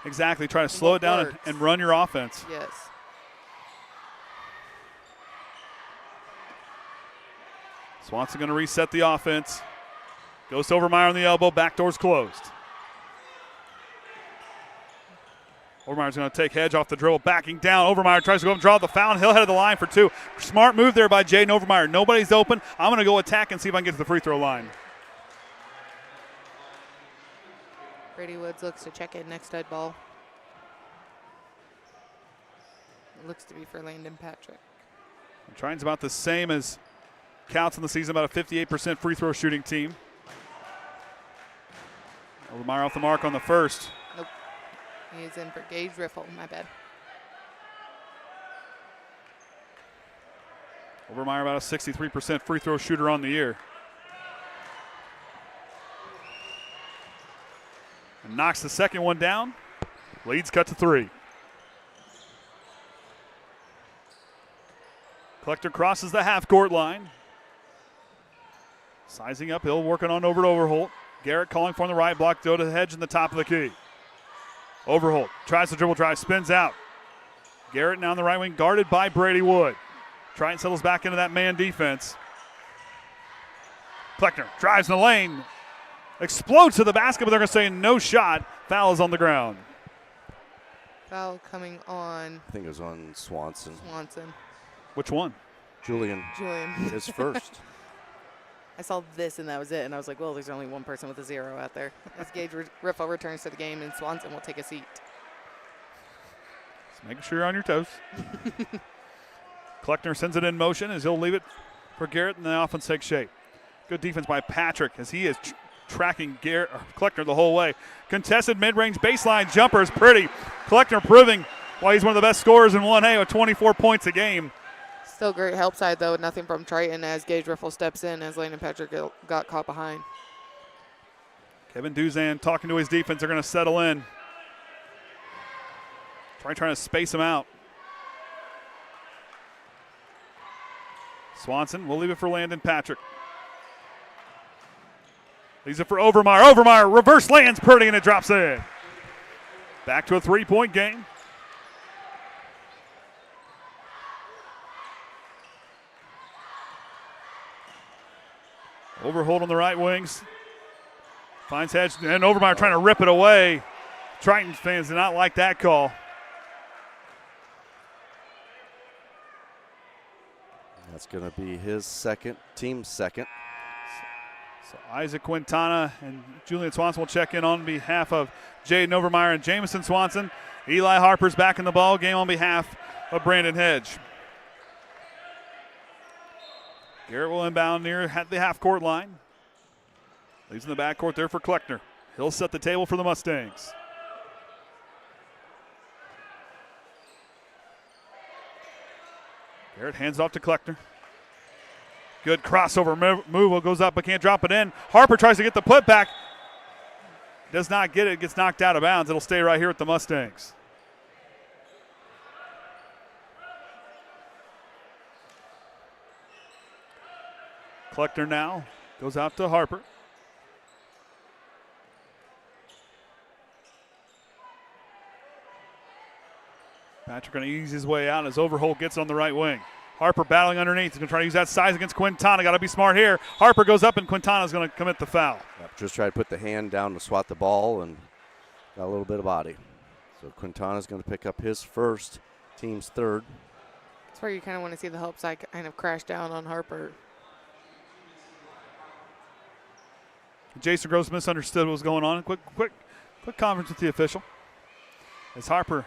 Exactly. Try to slow it down and run your offense. Yes. Swanson going to reset the offense. Goes to Overmeyer on the elbow. Backdoor's closed. Overmeyer's going to take Hedge off the dribble, backing down. Overmeyer tries to go and draw the foul. He'll head of the line for two. Smart move there by Jaden Overmeyer. Nobody's open. I'm going to go attack and see if I can get to the free throw line. Brady Woods looks to check in next head ball. It looks to be for Landon Patrick. Triton's about the same as Kouts in the season, about a 58% free throw shooting team. Overmeyer off the mark on the first. Nope. He is in for Gage Riffle. My bad. Overmeyer about a 63% free throw shooter on the year. And knocks the second one down. Leads cut to three. Kleckner crosses the half-court line. Sizing up, Hill working on over to Overholt. Garrett calling for on the right block, go to the Hedge in the top of the key. Overholt tries to dribble drive, spins out. Garrett now on the right wing, guarded by Brady Wood. Triton settles back into that man defense. Kleckner drives in the lane, explodes to the basket, but they're going to say no shot. Foul is on the ground. Foul coming on. I think it was on Swanson. Which one? Julian. His first. I saw this, and that was it. And I was like, well, there's only one person with a 0 out there. As Gage Riffle returns to the game, and Swanson will take a seat. Just making sure you're on your toes. Kleckner sends it in motion as he'll leave it for Garrett, and the offense takes shape. Good defense by Patrick as he is tracking Kleckner the whole way. Contested mid-range baseline jumper is pretty. Kleckner proving why he's one of the best scorers in 1A with 24 points a game. Still great help side, though. Nothing from Triton as Gage Riffle steps in as Landon Patrick got caught behind. Kevin Duzan talking to his defense. They're going to settle in. Trying to space him out. Swanson will leave it for Landon Patrick. Leaves it for Overmeyer. Overmeyer reverse lands Purdy, and it drops in. Back to a 3-point game. Overholt on the right wings. Finds Hedge, and Overmeyer trying to rip it away. Triton fans did not like that call. That's going to be his second, team's second. So Isaac Quintana and Julian Swanson will check in on behalf of Jaden Overmeyer and Jamison Swanson. Eli Harper's back in the ball game on behalf of Brandon Hedge. Garrett will inbound near the half-court line. Leaves in the backcourt there for Kleckner. He'll set the table for the Mustangs. Garrett hands off to Kleckner. Good crossover move. Goes up but can't drop it in. Harper tries to get the putback. Does not get it. Gets knocked out of bounds. It'll stay right here with the Mustangs. Kleckner now goes out to Harper. Patrick going to ease his way out as Overholt gets on the right wing. Harper battling underneath. He's going to try to use that size against Quintana. Got to be smart here. Harper goes up, and Quintana's going to commit the foul. Yep, just try to put the hand down to swat the ball and got a little bit of body. So Quintana's going to pick up his first, team's third. That's where you kind of want to see the help side kind of crash down on Harper. Jason Gross misunderstood what was going on. Quick conference with the official. As Harper,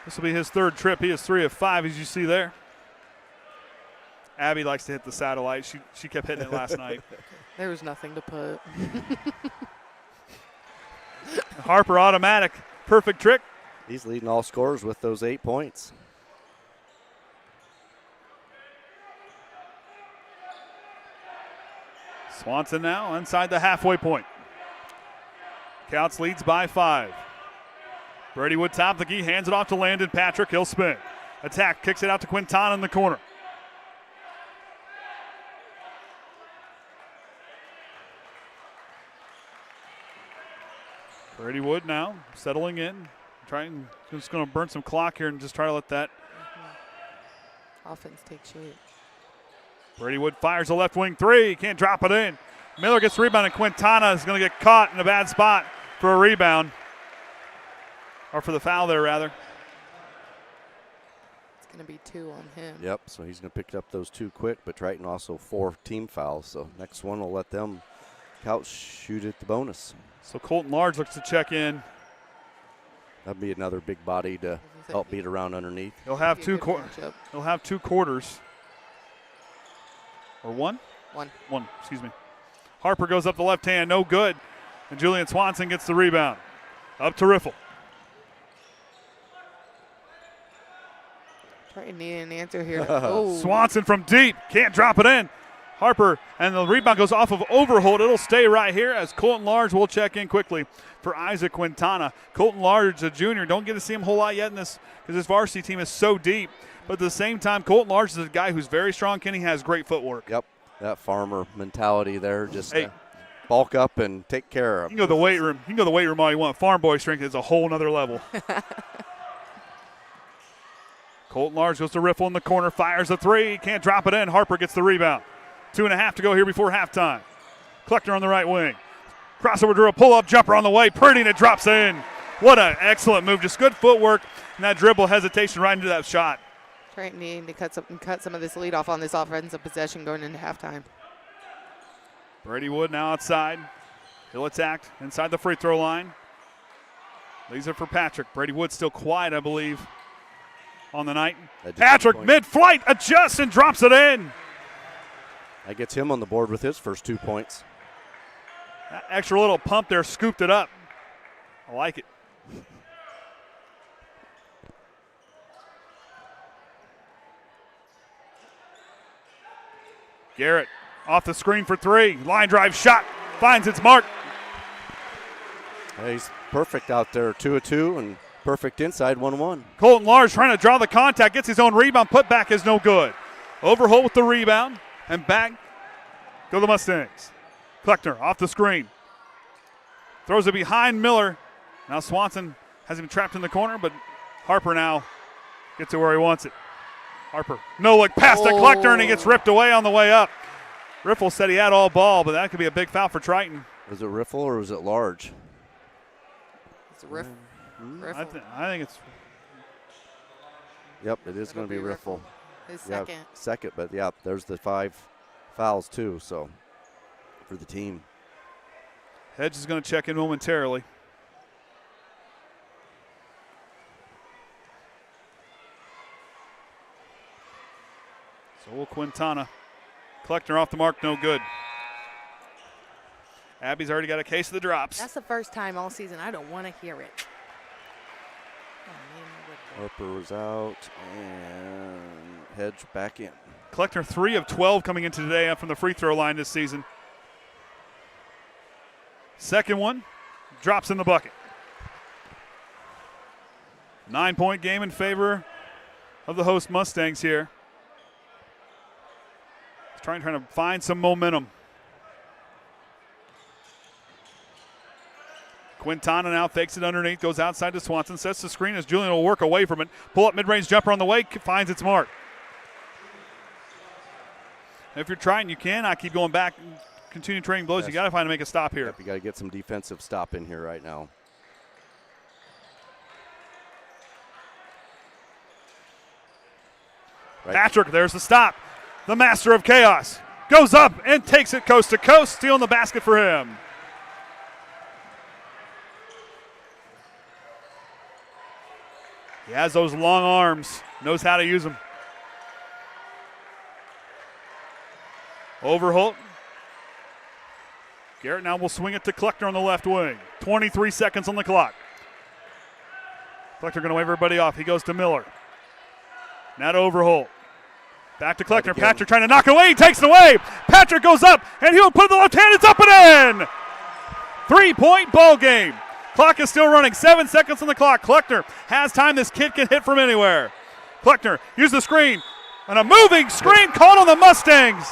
this will be his third trip. He is 3 of 5, as you see there. Abby likes to hit the satellite. She kept hitting it last night. There was nothing to put. Harper automatic. Perfect trick. He's leading all scorers with those 8 points. Swanson now inside the halfway point. Kouts leads by 5. Brady Wood top the key, hands it off to Landon Patrick. He'll spin. Attack, kicks it out to Quintana in the corner. Brady Wood now settling in. Just going to burn some clock here and just try to let that offense take shape. Brady Wood fires a left wing 3. Can't drop it in. Miller gets the rebound, and Quintana is going to get caught in a bad spot for a rebound. Or for the foul there, rather. It's going to be 2 on him. Yep, so he's going to pick up those 2 quick, but Triton also 4 team fouls. So next one will let them Kouts shoot at the bonus. So Colton Large looks to check in. That'd be another big body to help beat around underneath. He'll have 2 He'll have 2 quarters. Or 1? 1, excuse me. Harper goes up the left hand, no good. And Julian Swanson gets the rebound. Up to Riffle. Trying to need an answer here. Oh. Swanson from deep, can't drop it in. Harper, and the rebound goes off of Overholt. It'll stay right here as Colton Large will check in quickly for Isaac Quintana. Colton Large, a junior, don't get to see him a whole lot yet in this because this varsity team is so deep. But at the same time, Colton Large is a guy who's very strong. Kenny has great footwork. Yep, that farmer mentality there. Just bulk up and take care of. You can go to the weight room. You can go to the weight room all you want. Farm boy strength is a whole nother level. Colton Large goes to Riffle in the corner, fires a 3. Can't drop it in. Harper gets the rebound. 2.5 to go here before halftime. Kleckner on the right wing. Crossover drill, pull-up jumper on the way. Pretty, and it drops in. What an excellent move. Just good footwork and that dribble hesitation right into that shot. Triton needing to cut some of this lead off on this offensive possession going into halftime. Brady Wood now outside. He'll attack inside the free throw line. Leaves it for Patrick. Brady Wood still quiet, I believe, on the night. Patrick mid-flight adjusts and drops it in. That gets him on the board with his first 2 points. That extra little pump there scooped it up. I like it. Garrett off the screen for 3. Line drive shot. Finds its mark. Yeah, he's perfect out there. 2 of 2 and perfect inside 1-1. Colton Large trying to draw the contact. Gets his own rebound. Put back is no good. Overholt with the rebound. And back go the Mustangs. Kleckner off the screen. Throws it behind Miller. Now Swanson has him trapped in the corner, but Harper now gets it where he wants it. Harper, no look past to Kleckner, and he gets ripped away on the way up. Riffle said he had all ball, but that could be a big foul for Triton. Was it Riffle or was it Large? It's a Riffle. I think it's. Yep, it is going to be Riffle. His second. Second, but yeah, there's the 5 fouls too, so for the team. Hedge is going to check in momentarily. So will Quintana. Kleckner off the mark, no good. Abby's already got a case of the drops. That's the first time all season. I don't want to hear it. Harper was out, and Hedge back in. Kleckner 3 of 12 coming into today from the free throw line this season. Second one, drops in the bucket. 9-point game in favor of the host Mustangs here. Trying to find some momentum. Quintana now fakes it underneath, goes outside to Swanson, sets the screen as Julian will work away from it. Pull up mid-range jumper on the way, finds its mark. If you're trying, you can. I keep going back, continue trading blows. Yes. You got to find to make a stop here. Yep, you got to get some defensive stop in here right now. Right. Patrick, there's the stop. The master of chaos goes up and takes it coast to coast, stealing the basket for him. He has those long arms, knows how to use them. Overholt. Garrett now will swing it to Kleckner on the left wing. 23 seconds on the clock. Kleckner going to wave everybody off. He goes to Miller. Now to Overholt. Back to Kleckner. Patrick trying to knock it away. He takes it away. Patrick goes up, and he'll put it in the left hand. It's up and in. 3-point ball game. Clock is still running. 7 seconds on the clock. Kleckner has time. This kid can hit from anywhere. Kleckner uses the screen. And a moving screen called on the Mustangs.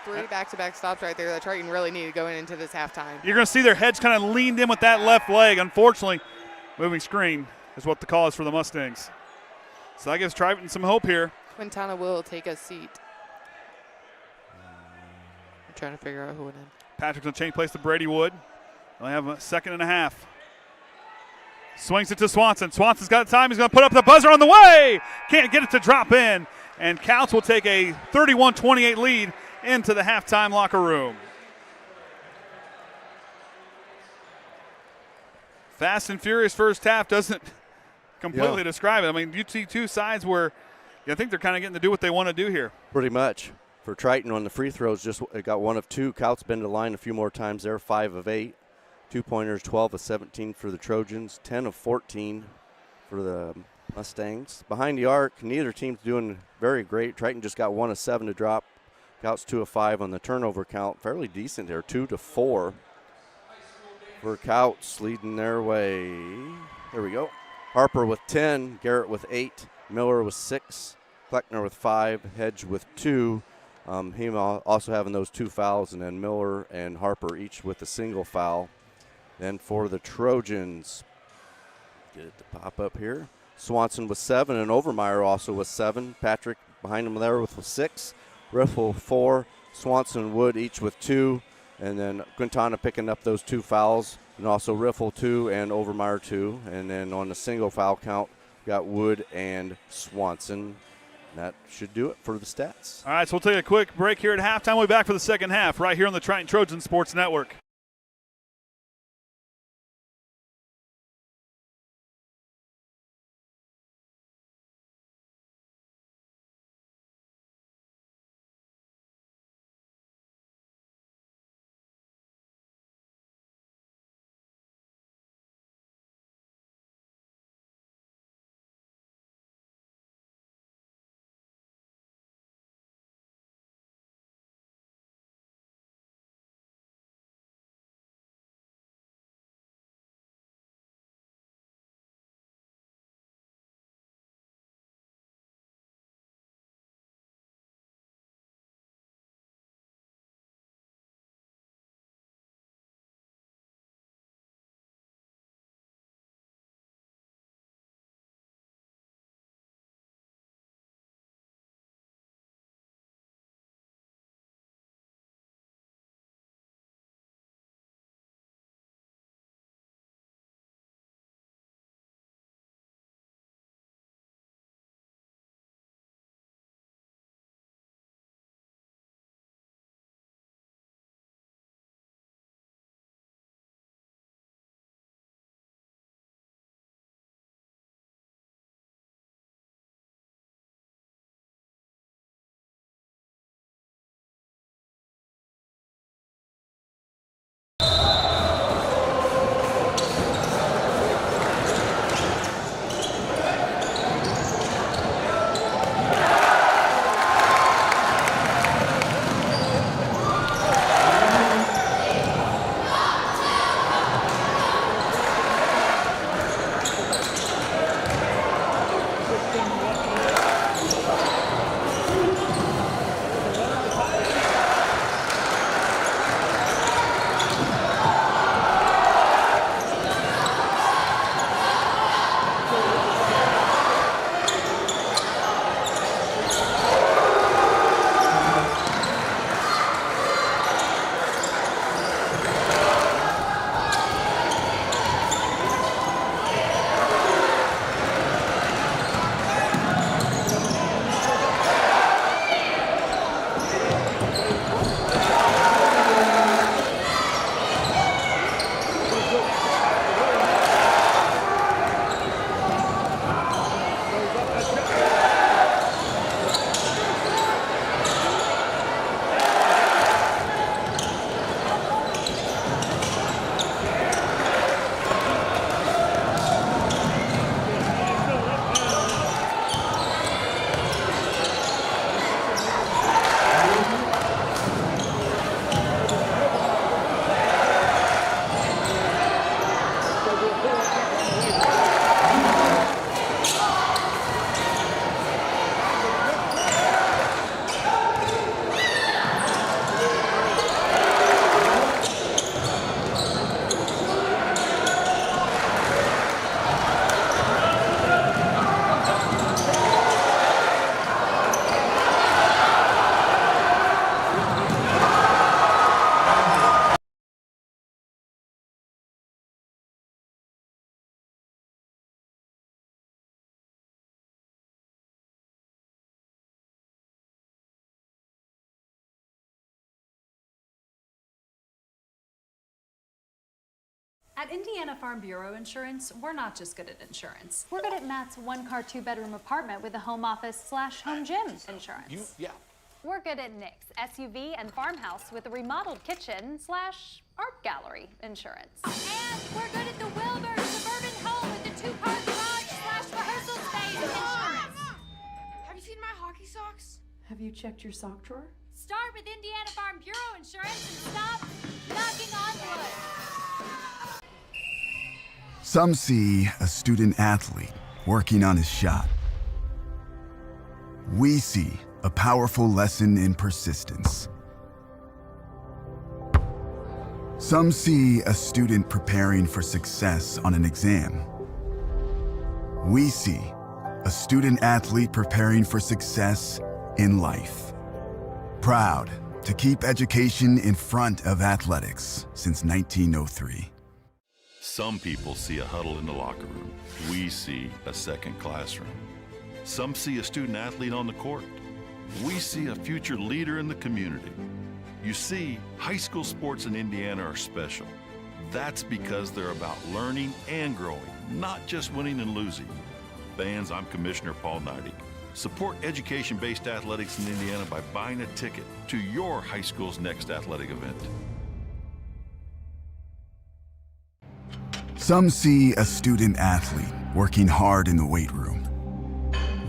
3 back-to-back stops right there that Triton really needed going into this halftime. You're going to see their heads kind of leaned in with that left leg. Unfortunately, moving screen is what the call is for the Mustangs. So that gives Triton some hope here. Quintana will take a seat. I'm trying to figure out who went in. Patrick's going to change place to Brady Wood. They'll have a second and a half. Swings it to Swanson. Swanson's got time. He's going to put up the buzzer on the way. Can't get it to drop in. And Kouts will take a 31-28 lead into the halftime locker room. Fast and furious first half doesn't completely describe it. I mean, you see two sides where I think they're kind of getting to do what they want to do here. Pretty much. For Triton on the free throws, just got 1 of 2. Kouts been to the line a few more times there, 5 of 8. 2-pointers, 12 of 17 for the Trojans, 10 of 14 for the Mustangs. Behind the arc, neither team's doing very great. Triton just got 1 of 7 to drop. Kouts 2 of 5 on the turnover count. Fairly decent there, 2 to 4 for Kouts, leading their way. There we go. Harper with 10, Garrett with 8, Miller with 6, Kleckner with 5, Hedge with 2. Him also having those 2 fouls, and then Miller and Harper each with a single foul. Then for the Trojans, get it to pop up here. Swanson with 7, and Overmeyer also with 7. Patrick behind him there with 6. Riffle 4. Swanson Wood each with 2. And then Quintana picking up those 2 fouls. And also Riffle 2 and Overmeyer 2. And then on the single foul count, got Wood and Swanson. And that should do it for the stats. All right, so we'll take a quick break here at halftime. We'll be back for the second half right here on the Triton Trojan Sports Network. At Indiana Farm Bureau Insurance, we're not just good at insurance. We're good at Matt's one-car, two-bedroom apartment with a home office / home gym insurance. We're good at Nick's SUV and farmhouse with a remodeled kitchen / art gallery insurance. And we're good at the Wilbur suburban home with the two-car garage / rehearsal space insurance. Have you seen my hockey socks? Have you checked your sock drawer? Start with Indiana Farm Bureau Insurance and stop knocking on wood. Some see a student athlete working on his shot. We see a powerful lesson in persistence. Some see a student preparing for success on an exam. We see a student athlete preparing for success in life. Proud to keep education in front of athletics since 1903. Some people see a huddle in the locker room. We see a second classroom. Some see a student athlete on the court. We see a future leader in the community. You see, high school sports in Indiana are special. That's because they're about learning and growing, not just winning and losing. Fans, I'm Commissioner Paul Neidig. Support education-based athletics in Indiana by buying a ticket to your high school's next athletic event. Some see a student athlete working hard in the weight room.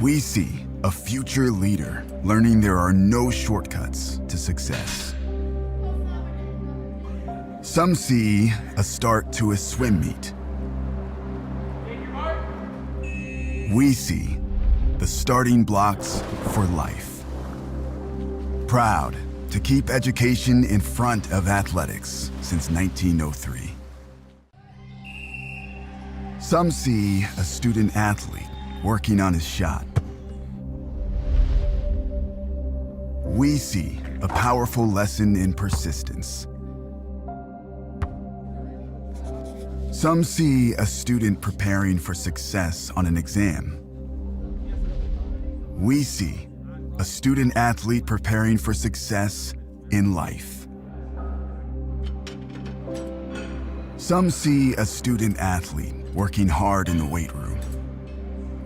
We see a future leader learning there are no shortcuts to success. Some see a start to a swim meet. We see the starting blocks for life. Proud to keep education in front of athletics since 1903. Some see a student athlete working on his shot. We see a powerful lesson in persistence. Some see a student preparing for success on an exam. We see a student athlete preparing for success in life. Some see a student athlete working hard in the weight room.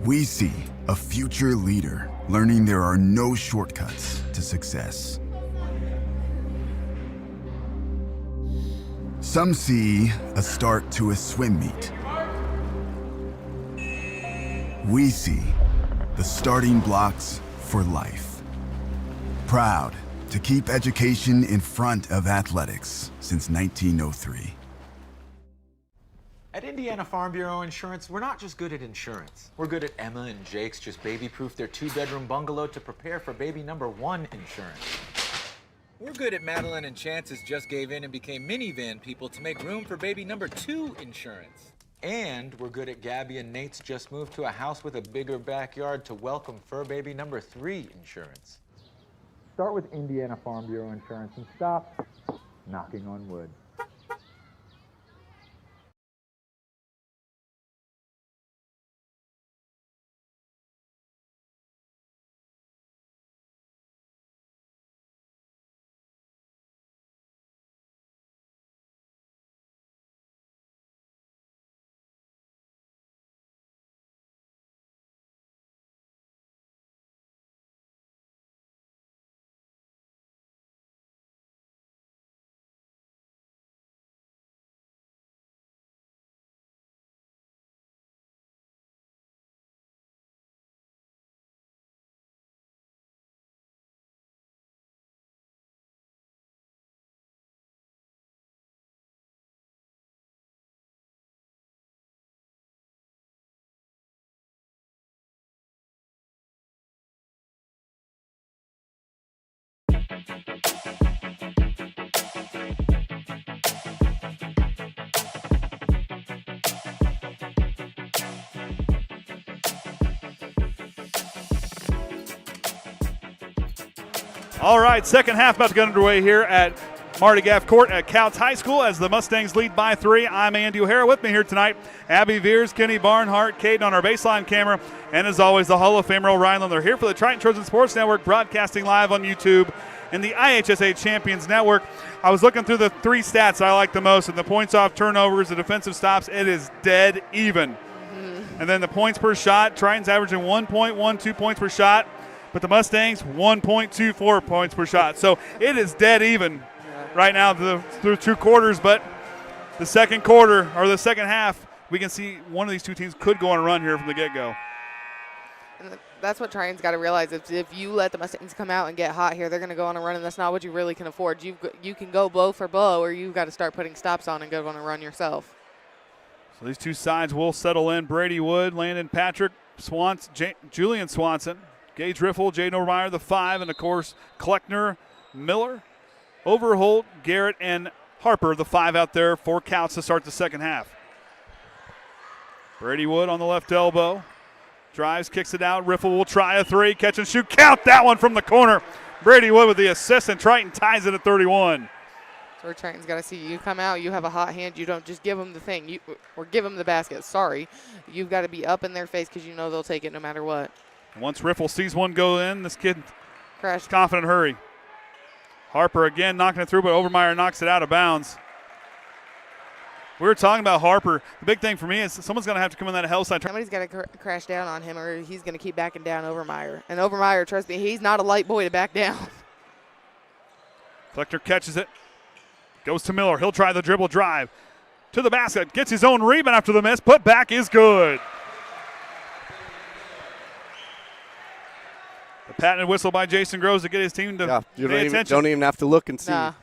We see a future leader learning there are no shortcuts to success. Some see a start to a swim meet. We see the starting blocks for life. Proud to keep education in front of athletics since 1903. At Indiana Farm Bureau Insurance, we're not just good at insurance. We're good at Emma and Jake's just baby-proof their two-bedroom bungalow to prepare for baby number 1 insurance. We're good at Madeline and Chance's just gave in and became minivan people to make room for baby number 2 insurance. And we're good at Gabby and Nate's just moved to a house with a bigger backyard to welcome fur baby number 3 insurance. Start with Indiana Farm Bureau Insurance and stop knocking on wood. All right, second half about to get underway here at Marty Gaff Court at Kouts High School as the Mustangs lead by 3. I'm Andy O'Hara. With me here tonight, Abby Veers, Kenny Barnhart, Caden on our baseline camera, and as always, the Hall of Famer O'Reilly. They're here for the Triton Trojan Sports Network, broadcasting live on YouTube in the IHSA Champions Network. I was looking through the 3 stats I like the most, and the points off turnovers, the defensive stops, it is dead even. And then the points per shot, Triton's averaging 1.12 points per shot, but the Mustangs 1.24 points per shot. So it is dead even right now through 2 quarters, but the second quarter or the second half, we can see one of these 2 teams could go on a run here from the get-go. And that's what Triton's got to realize. If you let the Mustangs come out and get hot here, they're going to go on a run, and that's not what you really can afford. You can go blow for blow, or you've got to start putting stops on and go on a run yourself. So these 2 sides will settle in. Brady Wood, Landon Patrick, Julian Swanson, Gage Riffle, Jaden Overmeyer, the 5, and, of course, Kleckner, Miller, Overholt, Garrett, and Harper, the 5 out there for Kouts to start the second half. Brady Wood on the left elbow. Drives, kicks it out. Riffle will try a 3. Catch and shoot. Count that one from the corner. Brady Wood with the assist, and Triton ties it at 31. So where Triton's got to see you come out. You have a hot hand. You don't just give them the thing or give them the basket. Sorry. You've got to be up in their face because you know they'll take it no matter what. And once Riffle sees one go in, this kid crashed. Confident hurry. Harper again knocking it through, but Overmeyer knocks it out of bounds. We were talking about Harper. The big thing for me is someone's going to have to come in that hell side. Somebody's got to crash down on him, or he's going to keep backing down Overmeyer. And Overmeyer, trust me, he's not a light boy to back down. Kleckner catches it. Goes to Miller. He'll try the dribble drive. To the basket. Gets his own rebound after the miss. Put back is good. The patented whistle by Jason Groves to get his team to pay attention. Don't even have to look and see. Nah.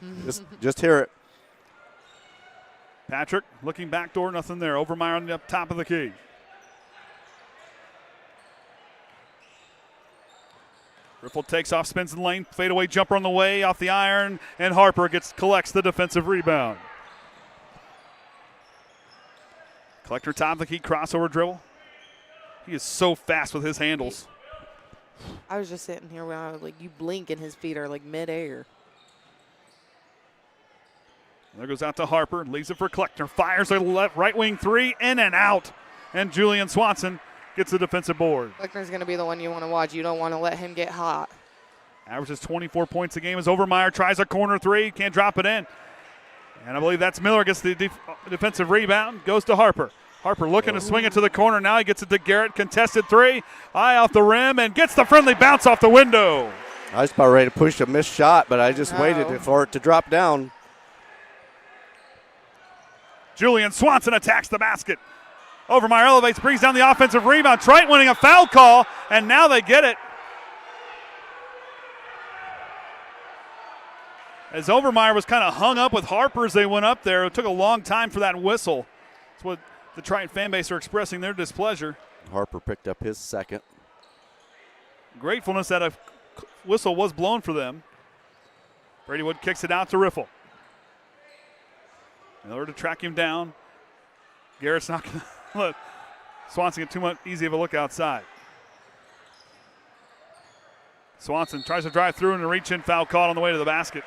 Just hear it. Patrick looking backdoor, nothing there. Overmeyer on the up top of the key. Riffle takes off, spins in the lane, fadeaway jumper on the way, off the iron, and Harper collects the defensive rebound. Kleckner top of the key, crossover dribble. He is so fast with his handles. I was just sitting here when I was like, you blink and his feet are like midair. There goes out to Harper, leaves it for Kleckner, fires a right wing 3, in and out. And Julian Swanson gets the defensive board. Kleckner's going to be the one you want to watch. You don't want to let him get hot. Averages 24 points a game as Overmeyer tries a corner 3, can't drop it in. And I believe that's Miller, gets the defensive rebound, goes to Harper. Harper looking to swing it to the corner. Now he gets it to Garrett, contested 3, eye off the rim, and gets the friendly bounce off the window. I was about ready to push a missed shot, but I just waited for it to drop down. Julian Swanson attacks the basket. Overmeyer elevates, brings down the offensive rebound. Triton winning a foul call, and now they get it. As Overmeyer was kind of hung up with Harper as they went up there. It took a long time for that whistle. That's what the Triton fan base are expressing their displeasure. Harper picked up his second. Gratefulness that a whistle was blown for them. Brady Wood kicks it out to Riffle. In order to track him down, Garrett's not going to let Swanson get too much easy of a look outside. Swanson tries to drive through and a reach-in foul caught on the way to the basket.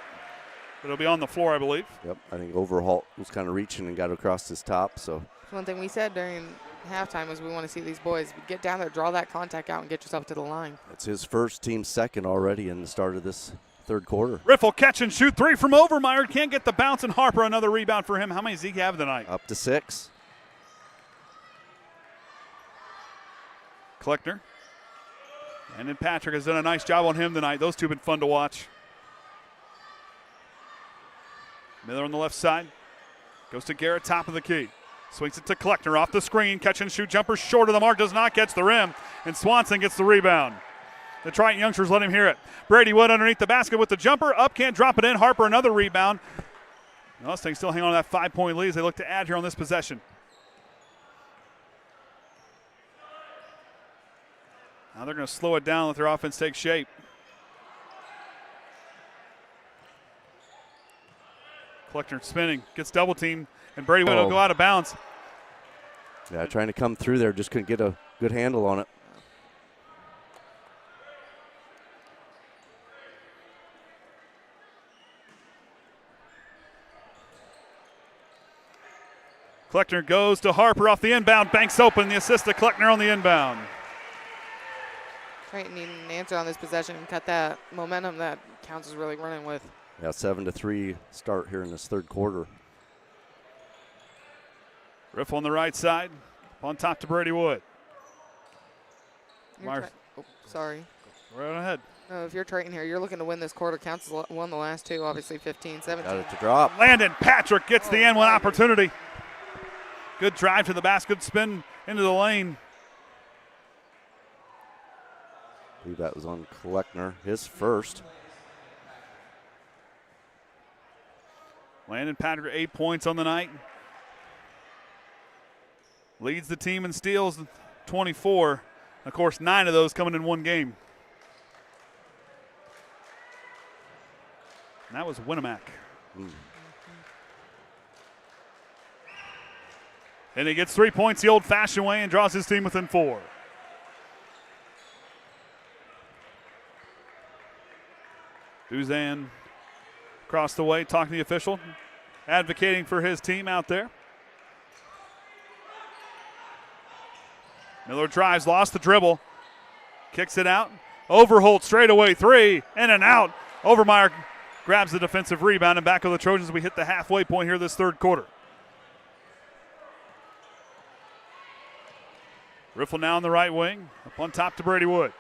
But it'll be on the floor, I believe. Yep, I think Overholt was kind of reaching and got across his top. So one thing we said during halftime is we want to see these boys get down there, draw that contact out, and get yourself to the line. It's his first, team second already in the start of this third quarter. Riffle catch and shoot 3 from Overmeyer. Can't get the bounce, and Harper another rebound for him. How many does he have tonight? Up to 6. Kleckner. And then Patrick has done a nice job on him tonight. Those two have been fun to watch. Miller on the left side. Goes to Garrett, top of the key. Swings it to Kleckner off the screen. Catch and shoot jumper short of the mark. Does not catch the rim. And Swanson gets the rebound. The Triton youngsters let him hear it. Brady Wood underneath the basket with the jumper. Up, can't drop it in. Harper another rebound. The Mustangs still hang on to that 5-point lead as they look to add here on this possession. Now they're going to slow it down, let their offense take shape. Kleckner spinning, gets double teamed, and Brady Wood will go out of bounds. Yeah, trying to come through there, just couldn't get a good handle on it. Kleckner goes to Harper off the inbound, banks open, the assist to Kleckner on the inbound. Triton needing an answer on this possession and cut that momentum that Kouts is really running with. Yeah, 7-3 start here in this third quarter. Riff on the right side, on top to Brady Wood. Sorry. Right ahead. No, if you're Triton here, you're looking to win this quarter. Kouts has won the last two, obviously 15-17. Got it to drop. Landon Patrick gets the end one opportunity. Good drive to the basket, good spin into the lane. I believe that was on Kleckner, his first. Landon Patrick, 8 points on the night. Leads the team in steals, 24. Of course, 9 of those coming in one game. And that was Winnemac. And he gets 3 points the old-fashioned way and draws his team within 4. Duzan across the way, talking to the official, advocating for his team out there. Miller drives, lost the dribble, kicks it out. Overholt straightaway 3, in and out. Overmeyer grabs the defensive rebound, and back of the Trojans as we hit the halfway point here this third quarter. Riffle now on the right wing, up on top to Brady Wood.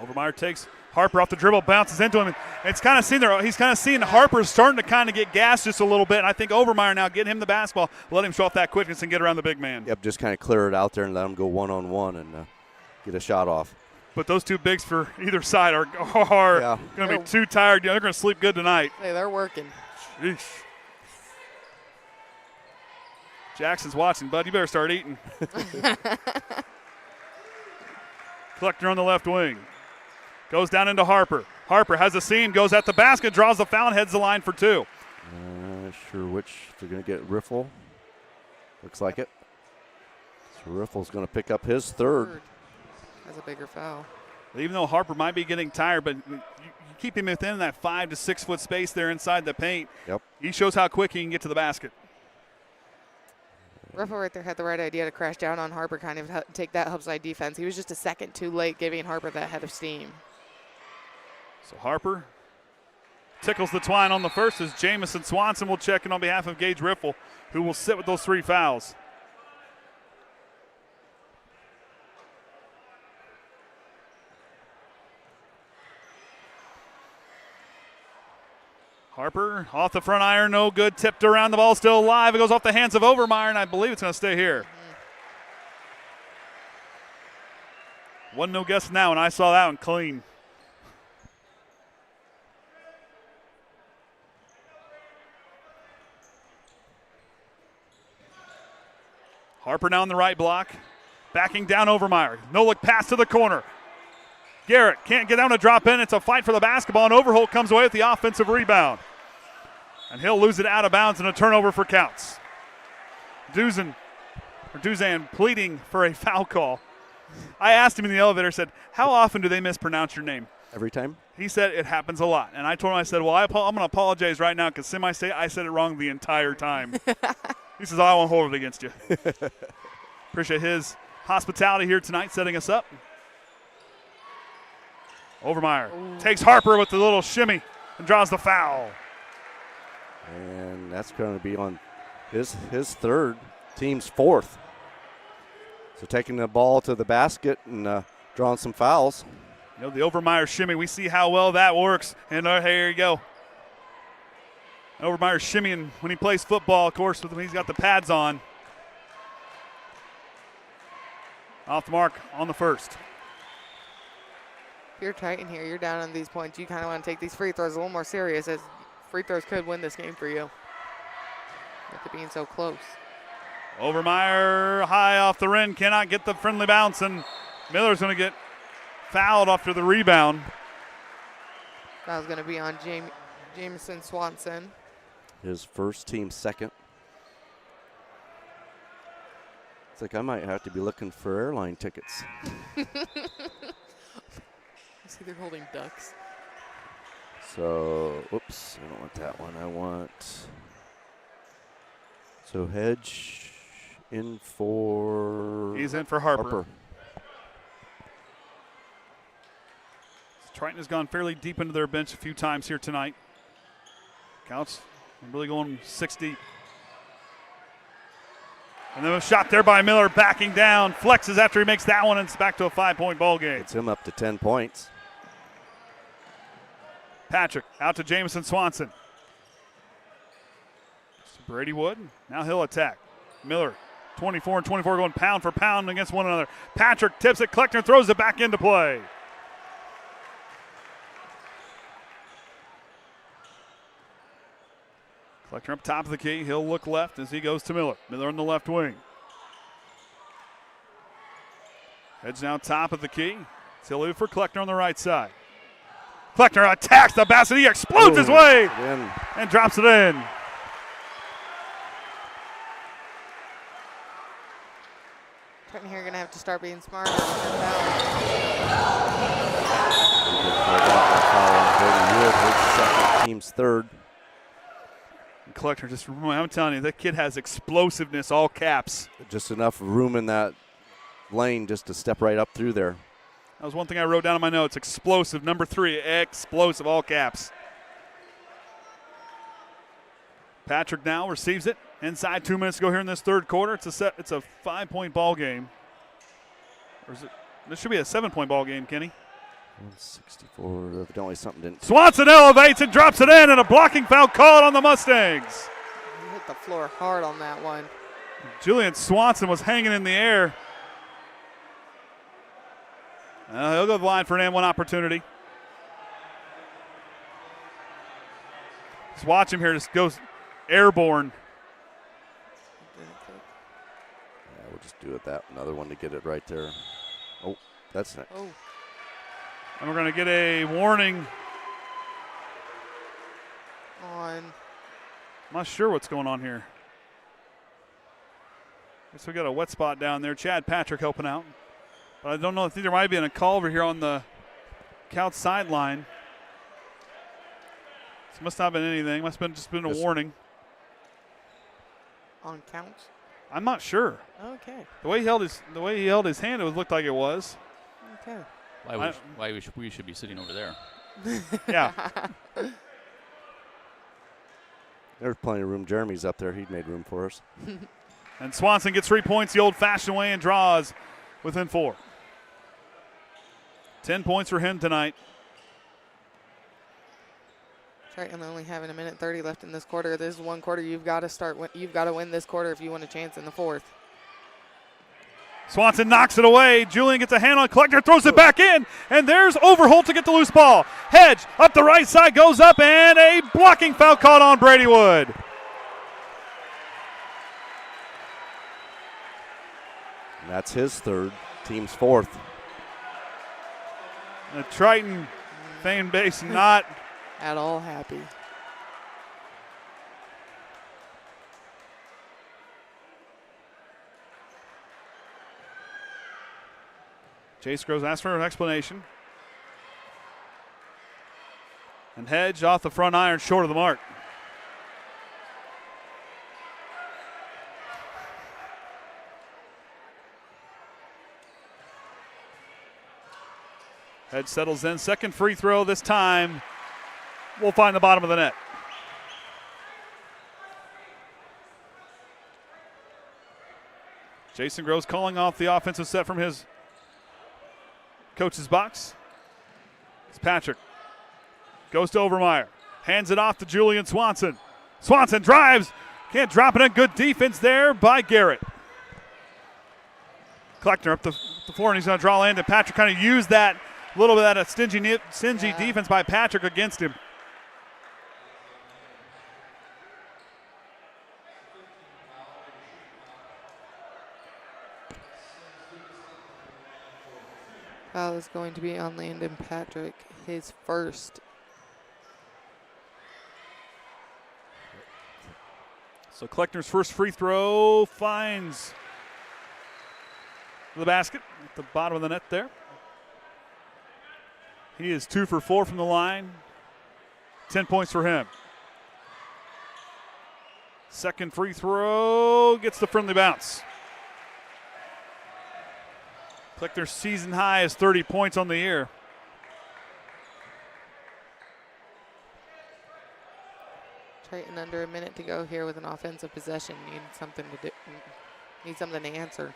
Overmeyer takes Harper off the dribble, bounces into him. It's kind of seen there. He's kind of seeing Harper starting to kind of get gassed just a little bit. And I think Overmeyer now getting him the basketball, let him show off that quickness and get around the big man. Yep, just kind of clear it out there and let him go one-on-one and get a shot off. But those two bigs for either side are going to be too tired. They're going to sleep good tonight. Hey, they're working. Sheesh. Jackson's watching, bud. You better start eating. Kleckner on the left wing. Goes down into Harper. Harper has a seam, goes at the basket, draws the foul, and heads the line for 2. Not sure which. They're going to get Riffle. Looks like it. So Riffle's going to pick up his third. That's a bigger foul. Even though Harper might be getting tired, but you keep him within that 5 to 6 foot space there inside the paint. Yep. He shows how quick he can get to the basket. Riffle right there had the right idea to crash down on Harper, kind of take that upside defense. He was just a second too late, giving Harper that head of steam. So Harper tickles the twine on the first as Jamison Swanson will check in on behalf of Gage Riffle, who will sit with those 3 fouls. Harper off the front iron, no good. Tipped around, the ball still alive. It goes off the hands of Overmeyer, and I believe it's going to stay here. Wasn't no guess now, and I saw that one clean. Harper now on the right block, backing down Overmeyer. No look pass to the corner. Garrett can't get down to drop in. It's a fight for the basketball, and Overholt comes away with the offensive rebound. And he'll lose it out of bounds and a turnover for Kouts. Duzan pleading for a foul call. I asked him in the elevator, said, how often do they mispronounce your name? Every time? He said it happens a lot. And I told him, I said, well, I'm going to apologize right now because I said it wrong the entire time. He says, I won't hold it against you. Appreciate his hospitality here tonight, setting us up. Overmeyer takes Harper with the little shimmy and draws the foul. And that's going to be on his third, team's 4th. So taking the ball to the basket and drawing some fouls. You know, the Overmeyer shimmy, we see how well that works. And here you go. Overmeyer shimmying when he plays football, of course, when he's got the pads on. Off the mark on the first. If you're Triton here, you're down on these points. You kind of want to take these free throws a little more serious, as free throws could win this game for you. With it being so close. Overmeyer high off the rim, cannot get the friendly bounce, and Miller's going to get fouled after the rebound. That was going to be on Jamison Swanson. His first, team second. It's like I might have to be looking for airline tickets. See, they're holding ducks. So, oops, I don't want that one. I want, so Hedge In for... He's in for Harper. Triton has gone fairly deep into their bench a few times here tonight. Kouts really going 6 deep. And then a shot there by Miller, backing down, flexes after he makes that one, and it's back to a 5-point ball game. It's him up to 10 points. Patrick out to Jamison Swanson. Brady Wood, now he'll attack. Miller, 24 and 24, going pound for pound against one another. Patrick tips it, Kleckner throws it back into play. Kleckner up top of the key. He'll look left as he goes to Miller. Miller on the left wing. Heads now top of the key. Tilly for Kleckner on the right side. Kleckner attacks the basket. He explodes his way and drops it in. Triton here going to have to start being smarter. Team's third. Kleckner just, I'm telling you, that kid has explosiveness, all caps. Just enough room in that lane just to step right up through there. That was one thing I wrote down in my notes. Explosive, number 3, explosive, all caps. Patrick now receives it. Inside 2 minutes to go here in this third quarter. It's a 5-point ball game. Or is it? This should be a 7-point ball game, Kenny. 164, evidently something didn't. Swanson elevates and drops it in, and a blocking foul called on the Mustangs. He hit the floor hard on that one. Julian Swanson was hanging in the air. He'll go to the line for an and one opportunity. Just watch him here, just goes airborne. Yeah, we'll just do it that. Another one to get it right there. Oh, that's it. Oh. And we're going to get a warning. On. I'm not sure what's going on here. Guess we got a wet spot down there. Chad Patrick helping out. But I don't know. I think there might have been a call over here on the Kouts sideline. This must not have been anything. Must have just been a warning. On Kouts? I'm not sure. Okay. The way he held his hand, it looked like it was. Okay. Why we should be sitting over there. Yeah. There's plenty of room. Jeremy's up there. He made room for us. And Swanson gets 3 points the old-fashioned way and draws within 4. 10 points for him tonight. Triton only having 1:30 left in this quarter. This is one quarter you've got to start. You've got to win this quarter if you want a chance in the fourth. Swanson knocks it away. Julian gets a hand on Kleckner, throws it back in, and there's Overholt to get the loose ball. Hedge up the right side, goes up, and a blocking foul called on Brady Wood. And that's his third, team's fourth. The Triton fan base not at all happy. Chase Groves asks for an explanation. And Hedge off the front iron, short of the mark. Hedge settles in. Second free throw this time. We'll find the bottom of the net. Jason Groves calling off the offensive set from his coach's box. It's Patrick. Goes to Overmeyer. Hands it off to Julian Swanson. Swanson drives. Can't drop it in. Good defense there by Garrett. Kleckner up the floor, and he's going to draw in. And Patrick kind of used that little bit of that stingy defense by Patrick against him. Foul is going to be on Landon Patrick, his first. So Kleckner's first free throw finds the basket at the bottom of the net there. He is 2 for 4 from the line. 10 points for him. Second free throw gets the friendly bounce. Kleckner's season high is 30 points on the year. Triton under a minute to go here with an offensive possession. Need something to do. Need something to answer.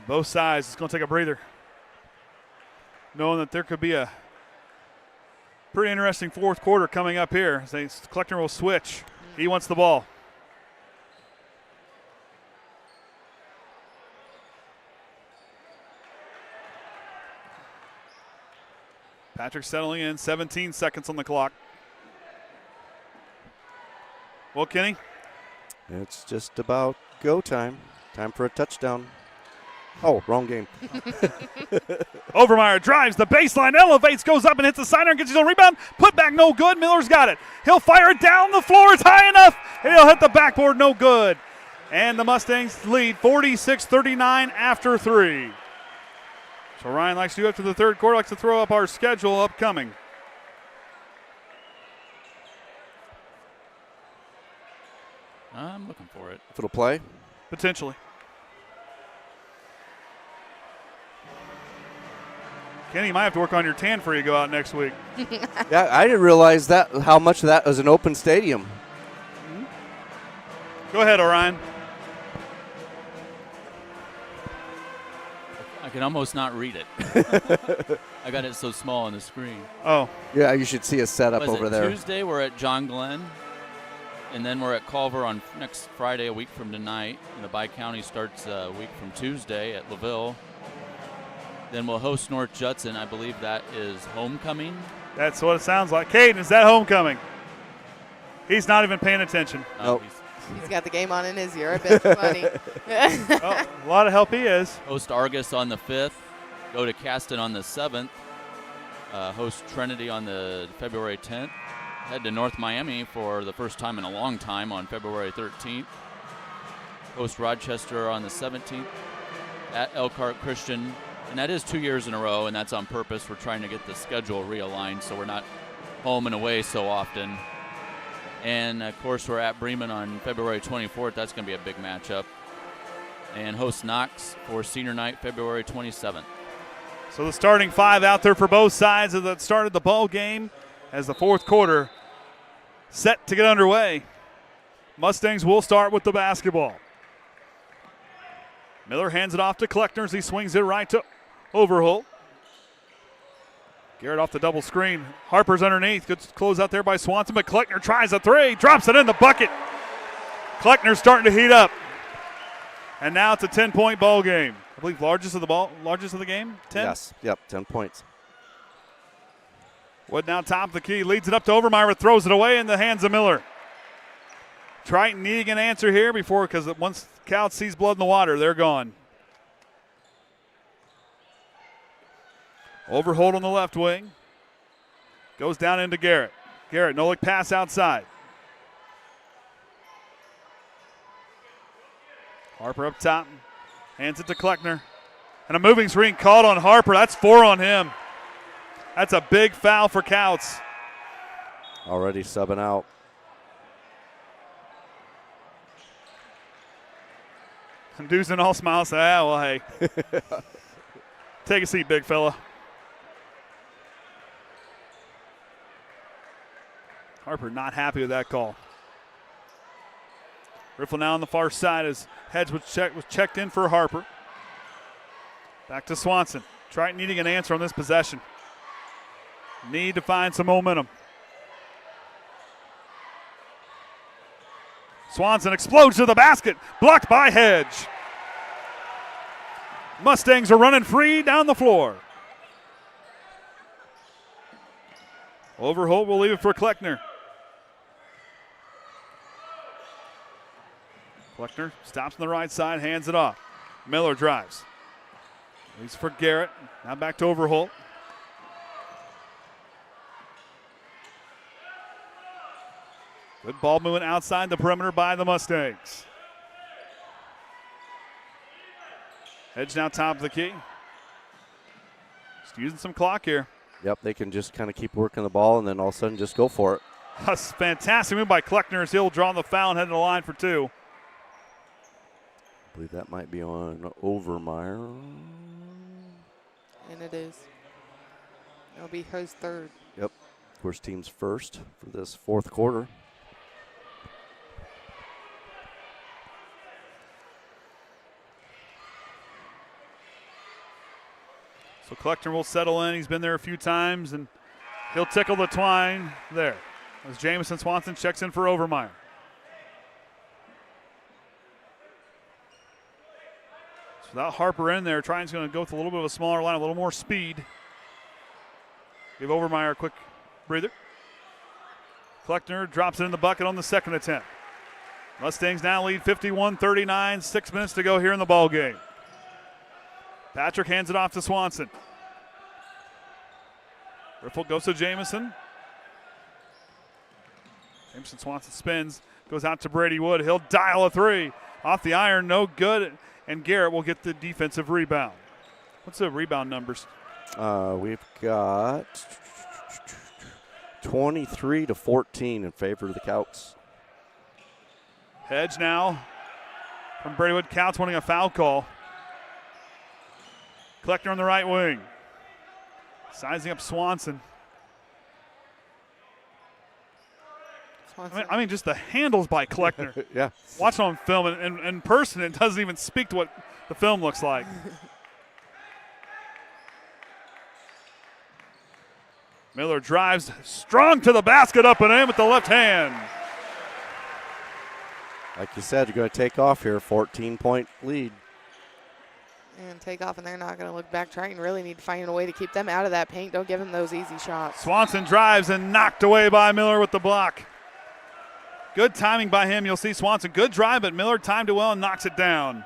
Both sides, it's going to take a breather. Knowing that there could be a pretty interesting fourth quarter coming up here. Kleckner will switch. He wants the ball. Patrick settling in, 17 seconds on the clock. Well, Kenny? It's just about go time. Time for a touchdown. Oh, wrong game. Overmeyer drives the baseline, elevates, goes up and hits the sidearm, gets his own rebound. Put back, no good. Miller's got it. He'll fire it down the floor. It's high enough. He'll hit the backboard, no good. And the Mustangs lead 46-39 after 3. So Ryan likes to do after the third quarter, likes to throw up our schedule upcoming. I'm looking for it. If it'll play? Potentially. Kenny, you might have to work on your tan before you go out next week. Yeah, I didn't realize that how much of that was an open stadium. Go ahead, Orion. I can almost not read it. I got it so small on the screen. Oh. Yeah, you should see a setup over there. Tuesday, we're at John Glenn. And then we're at Culver on next Friday, a week from tonight. And the Bi-County starts a week from Tuesday at LaVille. Then we'll host North Judson. I believe that is homecoming. That's what it sounds like. Caden, is that homecoming? He's not even paying attention. Nope. He's got the game on in his ear. I bet it's funny. Oh, a lot of help he is. Host Argus on the 5th. Go to Caston on the 7th. Host Trinity on the February 10th. Head to North Miami for the first time in a long time on February 13th. Host Rochester on the 17th. At Elkhart Christian. And that is 2 years in a row, and that's on purpose. We're trying to get the schedule realigned so we're not home and away so often. And, of course, we're at Bremen on February 24th. That's going to be a big matchup. And host Knox for senior night February 27th. So the starting five out there for both sides that started the ball game as the fourth quarter set to get underway. Mustangs will start with the basketball. Miller hands it off to Kleckner as he swings it right to Overholt. Garrett off the double screen. Harper's underneath. Good close out there by Swanson, but Kleckner tries a three. Drops it in the bucket. Kleckner's starting to heat up. And now it's a 10-point ball game. I believe largest of the game? 10? Yes. Yep, 10 points. Wood now top of the key. Leads it up to Overmeyer. Throws it away in the hands of Miller. Triton needing an answer here before, because once Kouts sees blood in the water, they're gone. Overholt on the left wing. Goes down into Garrett. Garrett, no look pass outside. Harper up top. Hands it to Kleckner. And a moving screen called on Harper. That's 4 on him. That's a big foul for Kouts. Already subbing out. And Duzan all smiles, say, well, hey. Take a seat, big fella. Harper not happy with that call. Riffle now on the far side as Hedge was checked in for Harper. Back to Swanson. Triton needing an answer on this possession. Need to find some momentum. Swanson explodes to the basket. Blocked by Hedge. Mustangs are running free down the floor. Overholt will leave it for Kleckner. Kleckner stops on the right side, hands it off. Miller drives. Leaves for Garrett. Now back to Overholt. Good ball movement outside the perimeter by the Mustangs. Hedge now top of the key. Just using some clock here. Yep, they can just kind of keep working the ball and then all of a sudden just go for it. That's a fantastic move by Kleckner as he'll draw the foul and head to the line for 2. believe that might be on Overmeyer. And it is. It'll be his third. Yep. Of course, team's first for this fourth quarter. So Kleckner will settle in. He's been there a few times, and he'll tickle the twine there as Jamison Swanson checks in for Overmeyer. So without Harper in there, Triton's going to go with a little bit of a smaller line, a little more speed. Give Overmeyer a quick breather. Kleckner drops it in the bucket on the second attempt. Mustangs now lead 51-39, 6 minutes to go here in the ball game. Patrick hands it off to Swanson. Riffle goes to Jamison. Jamison Swanson spins, goes out to Brady Wood. He'll dial a three. Off the iron, no good. And Garrett will get the defensive rebound. What's the rebound numbers? We've got 23-14 in favor of the Kouts. Hedge now from Brady Wood. Kouts wanting a foul call. Kleckner on the right wing. Sizing up Swanson. I mean, just the handles by Kleckner. Yeah. Watching on film and in person, it doesn't even speak to what the film looks like. Miller drives strong to the basket, up and in with the left hand. Like you said, you're going to take off here, 14-point lead. And take off, and they're not going to look back. Triton really need to find a way to keep them out of that paint. Don't give them those easy shots. Swanson drives and knocked away by Miller with the block. Good timing by him. You'll see Swanson. Good drive, but Miller timed it well and knocks it down.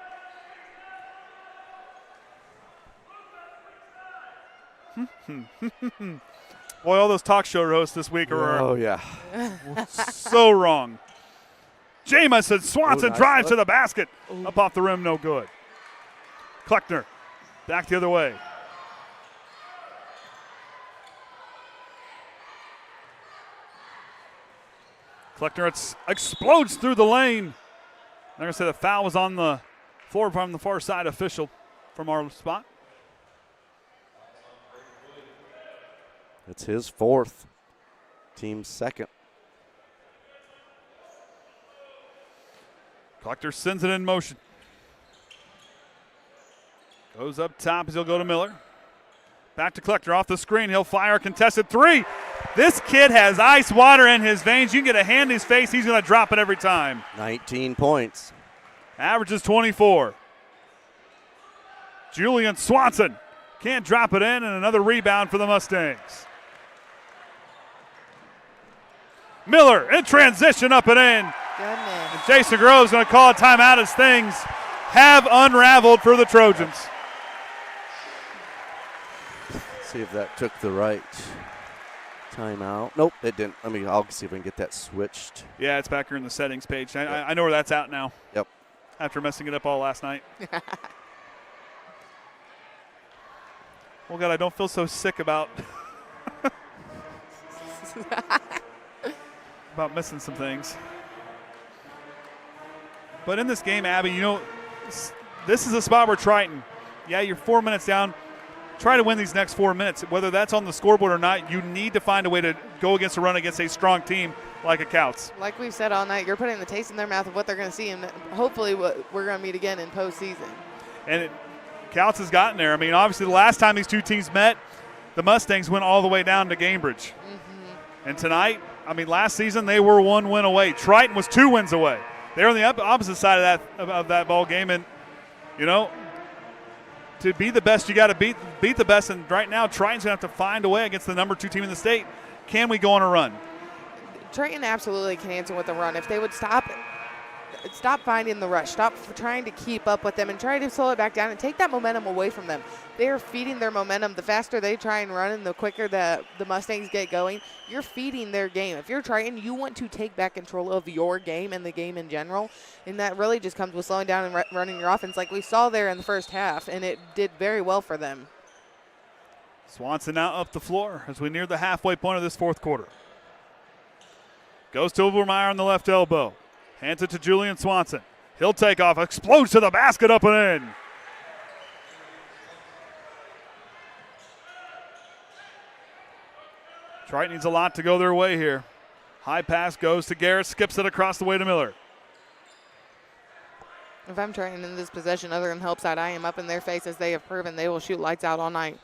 Boy, all those talk show hosts this week are so wrong. Jamison Swanson drives to the basket. Up off the rim, no good. Kleckner back the other way. Kleckner explodes through the lane. They're going to say the foul was on the floor from the far side official from our spot. It's his fourth. Team's second. Kleckner sends it in motion. Goes up top as he'll go to Miller. Back to Kleckner off the screen. He'll fire a contested three. This kid has ice water in his veins. You can get a hand in his face, he's going to drop it every time. 19 points. Averages 24. Julian Swanson can't drop it in, and another rebound for the Mustangs. Miller in transition, up and in. Goodness. And Jason Grove's going to call a timeout as things have unraveled for the Trojans. See if that took the right timeout. Nope, it didn't. I'll see if I can get that switched. Yeah, it's back here in the settings page. I know where that's at now. Yep. After messing it up all last night. Well, God, I don't feel so sick about about missing some things. But in this game, Abby, this is a spot where Triton, you're 4 minutes down. Try to win these next 4 minutes. Whether that's on the scoreboard or not, you need to find a way to go against a run against a strong team like a Kouts. Like we've said all night, you're putting the taste in their mouth of what they're going to see, and hopefully what we're going to meet again in postseason. And Kouts has gotten there. Obviously the last time these two teams met, the Mustangs went all the way down to Cambridge. Mm-hmm. And tonight, last season they were 1 win away. Triton was 2 wins away. They're on the opposite side of that ball game, and to be the best, you got to beat the best. And right now, Triton's going to have to find a way against the number 2 team in the state. Can we go on a run? Triton absolutely can answer with a run. If they would stop finding the rush, stop trying to keep up with them, and try to slow it back down and take that momentum away from them. They are feeding their momentum. The faster they try and run and the quicker the Mustangs get going, you're feeding their game. If you're Triton, you want to take back control of your game and the game in general, and that really just comes with slowing down and running your offense like we saw there in the first half, and it did very well for them. Swanson now up the floor as we near the halfway point of this fourth quarter. Goes to Overmeyer on the left elbow. Hands it to Julian Swanson. He'll take off, explodes to the basket, up and in. Triton needs a lot to go their way here. High pass goes to Garrett, skips it across the way to Miller. If I'm Triton in this possession, other than help side, I am up in their face as they have proven they will shoot lights out all night.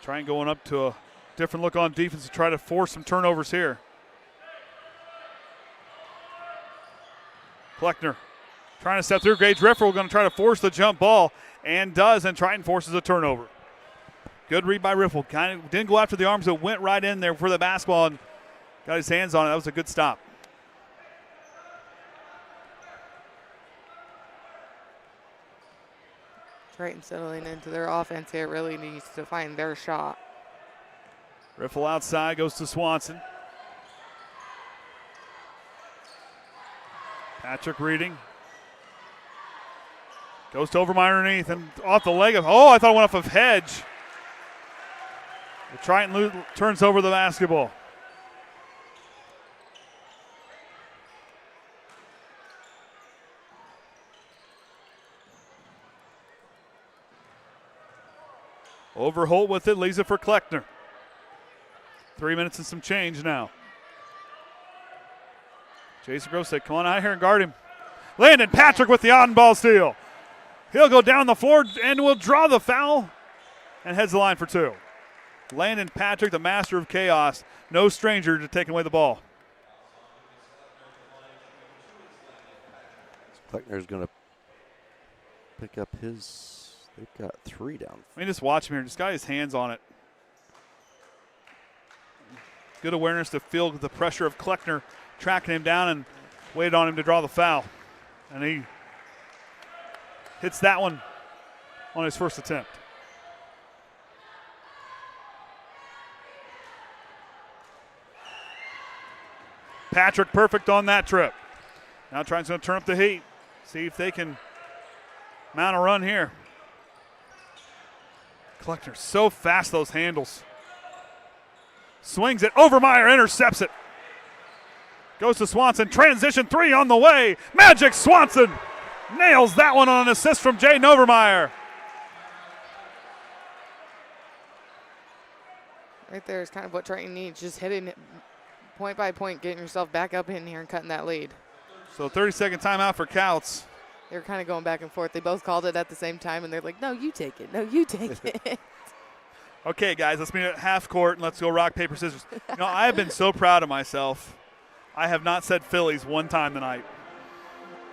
Triton going up to a different look on defense to try to force some turnovers here. Kleckner trying to step through. Gage Riffle going to try to force the jump ball, and does, and Triton forces a turnover. Good read by Riffle. Kind of didn't go after the arms, but went right in there for the basketball and got his hands on it. That was a good stop. Triton settling into their offense here really needs to find their shot. Riffle outside, goes to Swanson. Patrick reading. Goes to Overmeyer underneath and off the leg of, I thought it went off of Hedge. The Triton turns over the basketball. Overholt with it, leaves it for Kleckner. 3 minutes and some change now. Jason Gross said, come on out here and guard him. Landon Patrick with the on-ball steal. He'll go down the floor and will draw the foul and heads the line for two. Landon Patrick, the master of chaos, no stranger to taking away the ball. Kleckner's going to pick up his, they've got 3 down. I mean, just watch him here. Just got his hands on it. Good awareness to feel the pressure of Kleckner tracking him down and waited on him to draw the foul. And he hits that one on his first attempt. Patrick perfect on that trip. Now Triton's going to turn up the heat. See if they can mount a run here. Kleckner so fast, those handles. Swings it. Overmeyer intercepts it. Goes to Swanson. Transition 3 on the way. Magic Swanson nails that one on an assist from Jaden Overmeyer. Right there is kind of what Triton needs, just hitting it point by point, getting yourself back up in here and cutting that lead. So 30-second timeout for Kouts. They were kind of going back and forth. They both called it at the same time, and they're like, no, you take it. No, you take it. Okay, guys, let's meet at half court, and let's go rock, paper, scissors. I have been so proud of myself. I have not said Phillies one time tonight.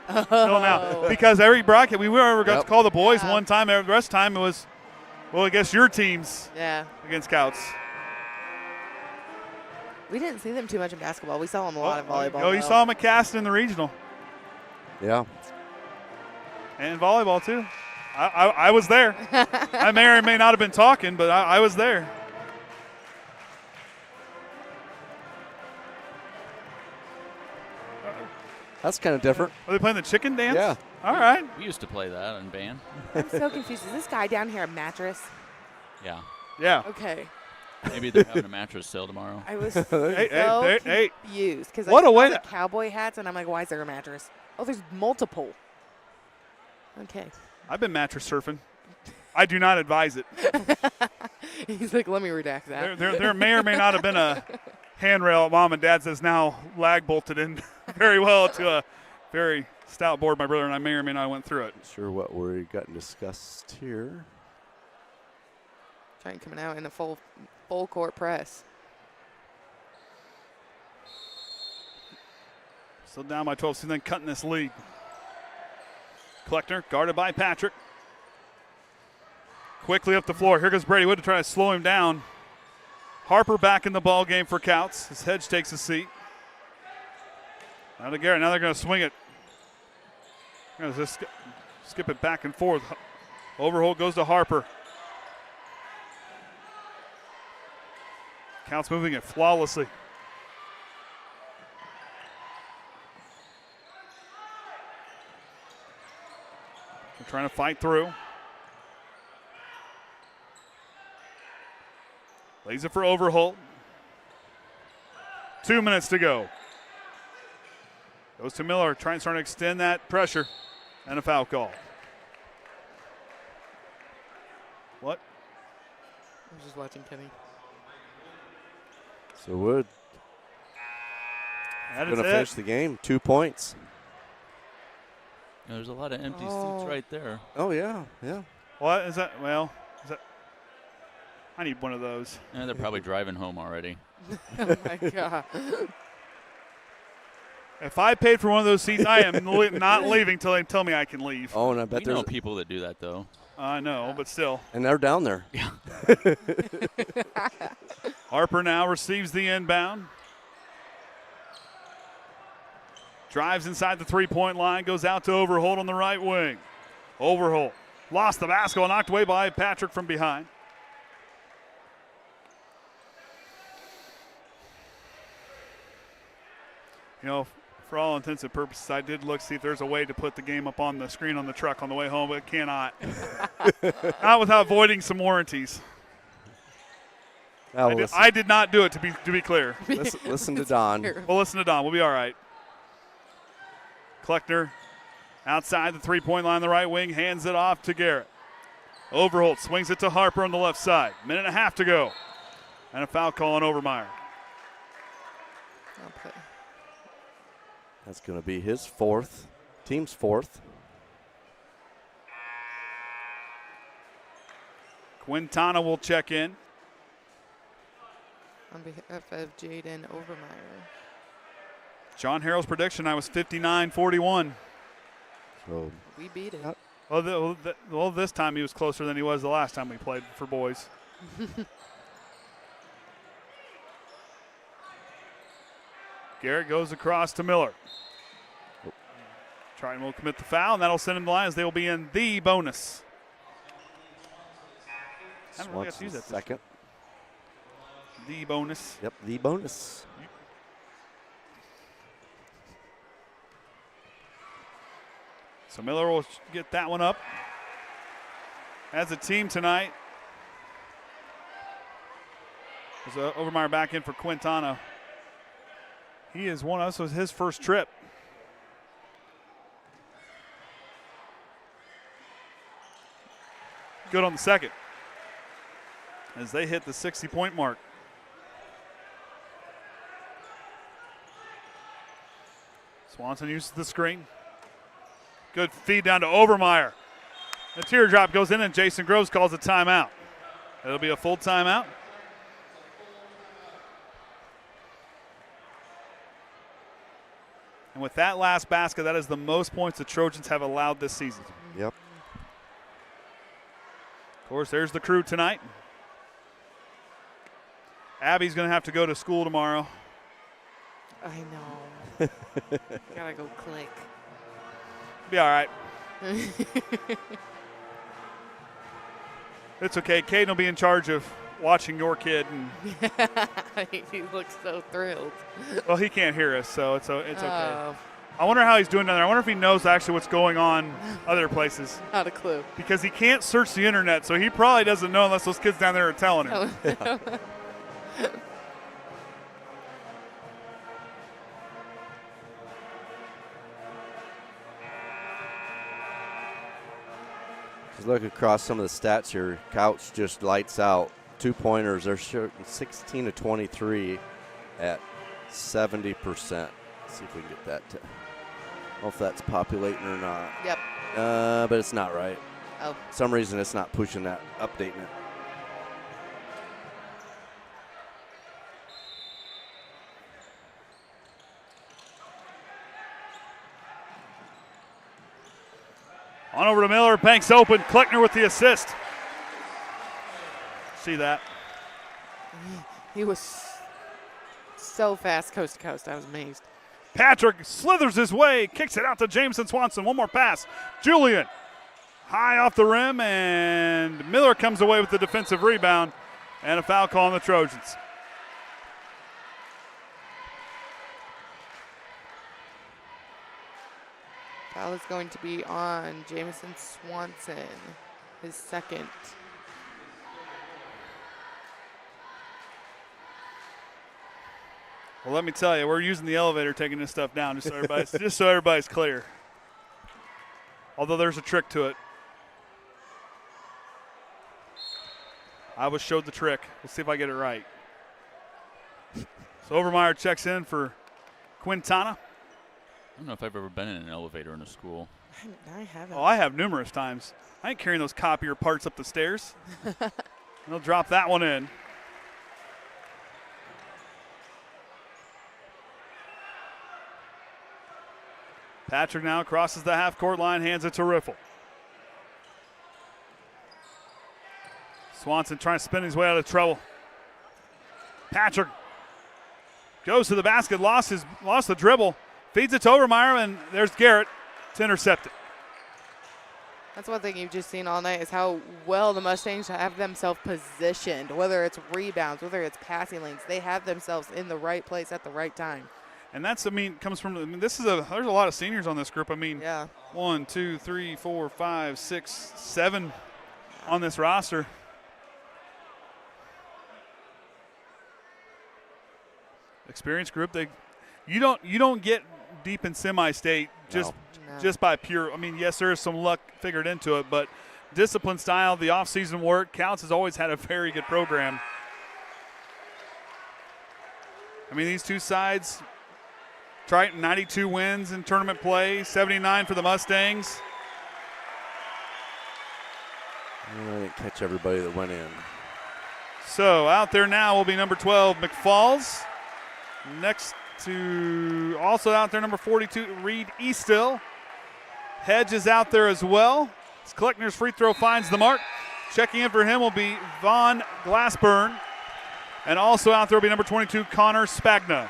Oh. No, now, because every broadcast, we never got to call the boys one time. The rest of the time it was, I guess your teams against Kouts. We didn't see them too much in basketball. We saw them a lot in volleyball. Oh, you saw them at Caston in the regional. Yeah. And volleyball, too. I was there. I may or may not have been talking, but I was there. That's kind of different. Are they playing the chicken dance? Yeah. All right. We used to play that in band. I'm so confused. Is this guy down here a mattress? Yeah. Yeah. Okay. Maybe they're having a mattress sale tomorrow. I was hey. confused because I What a saw way the to- cowboy hats, and I'm like, why is there a mattress? Oh, there's multiple. Okay. I've been mattress surfing. I do not advise it. He's like, let me redact that. There may or may not have been a handrail at Mom and Dad's that's now lag bolted in very well to a very stout board. My brother and I may or may not have went through it. Not sure what we got discussed here. Trying coming out in a full court press. Still down by 12, so then cutting this lead. Kleckner guarded by Patrick. Quickly up the floor. Here goes Brady Wood to try to slow him down. Harper back in the ball game for Kouts. His Hedge takes a seat. Now to Garrett. Now they're going to swing it. Going to just skip it back and forth. Overholt goes to Harper. Kouts moving it flawlessly. They're trying to fight through. Lays it for Overholt. 2 minutes to go. Goes to Miller, trying to extend that pressure. And a foul call. What? I'm just watching Kenny. So Wood That going is to finish the game. 2 points. There's a lot of empty seats right there. Oh, yeah, yeah. What is that? Well, is that? I need one of those. Yeah, they're probably driving home already. Oh, my God. If I paid for one of those seats, I am not leaving till they tell me I can leave. Oh, and I bet We there's know people that do that, though. I know, but still. And they're down there. Yeah. Harper now receives the inbound. Drives inside the three-point line, goes out to Overholt on the right wing. Overholt lost the basketball, knocked away by Patrick from behind. You know, for all intents and purposes, I did look, see if there's a way to put the game up on the screen on the truck on the way home, but cannot. Not without voiding some warranties. I did not do it, to be clear. Listen to Don. We'll listen to Don. We'll be all right. Kleckner outside the three-point line on the right wing, hands it off to Garrett. Overholt swings it to Harper on the left side. Minute and a half to go. And a foul call on Overmeyer. Okay. That's going to be his fourth, team's fourth. Quintana will check in. On behalf of Jaden Overmeyer. John Harrell's prediction, I was 59-41. So we beat it. Well, this time he was closer than he was the last time we played for boys. Garrett goes across to Miller. Triton will commit the foul, and that'll send him to the line as they will be in the bonus. I don't really have to use that. Second. The bonus. Yep, the bonus. So Miller will get that one up. As a team tonight, there's Overmeyer back in for Quintana. He is one of us. It was his first trip. Good on the second as they hit the 60-point mark. Swanson uses the screen. Good feed down to Overmeyer. The teardrop goes in, and Jason Groves calls a timeout. It'll be a full timeout. And with that last basket, that is the most points the Trojans have allowed this season. Yep. Of course, there's the crew tonight. Abby's going to have to go to school tomorrow. I know. Gotta go click. Be all right. It's okay. Caden will be in charge of watching your kid. And he looks so thrilled. Well, he can't hear us, so it's okay. I wonder how he's doing down there. I wonder if he knows actually what's going on other places. Not a clue. Because he can't search the internet, so he probably doesn't know unless those kids down there are telling him. Just look across some of the stats here. Kouts just lights out. 2-pointers. They're shooting 16 of 23 at 70%. Let's see if we can get that to. I don't know if that's populating or not. Yep. But it's not right. Oh. For some reason it's not pushing that, updating it. On over to Miller, banks open. Kleckner with the assist. See that? He was so fast coast to coast. I was amazed. Patrick slithers his way, kicks it out to Jameson Swanson. One more pass. Julian high off the rim, and Miller comes away with the defensive rebound and a foul call on the Trojans. Foul is going to be on Jameson Swanson, his second. Well, let me tell you, we're using the elevator taking this stuff down just so everybody's clear. although there's a trick to it. I was showed the trick. We'll see if I get it right. So Overmeyer checks in for Quintana. I don't know if I've ever been in an elevator in a school. I haven't. Oh, I have numerous times. I ain't carrying those copier parts up the stairs. They'll drop that one in. Patrick now crosses the half-court line, hands it to Riffle. Swanson trying to spin his way out of trouble. Patrick goes to the basket, lost the dribble, feeds it to Overmeyer, and there's Garrett to intercept it. That's one thing you've just seen all night is how well the Mustangs have themselves positioned, whether it's rebounds, whether it's passing lanes. They have themselves in the right place at the right time. And that's, comes from, there's a lot of seniors on this group. Yeah. 1, 2, 3, 4, 5, 6, 7 on this roster. Experienced group. You don't get deep in semi-state just by pure. Yes, there is some luck figured into it, but discipline style, the off-season work. Kouts has always had a very good program. These two sides. Triton 92 wins in tournament play, 79 for the Mustangs. I didn't catch everybody that went in. So out there now will be number 12, McFalls. Next to, also out there, number 42, Reed Eastill. Hedge is out there as well. As Kleckner's free throw finds the mark. Checking in for him will be Vaughn Glassburn. And also out there will be number 22, Connor Spagna.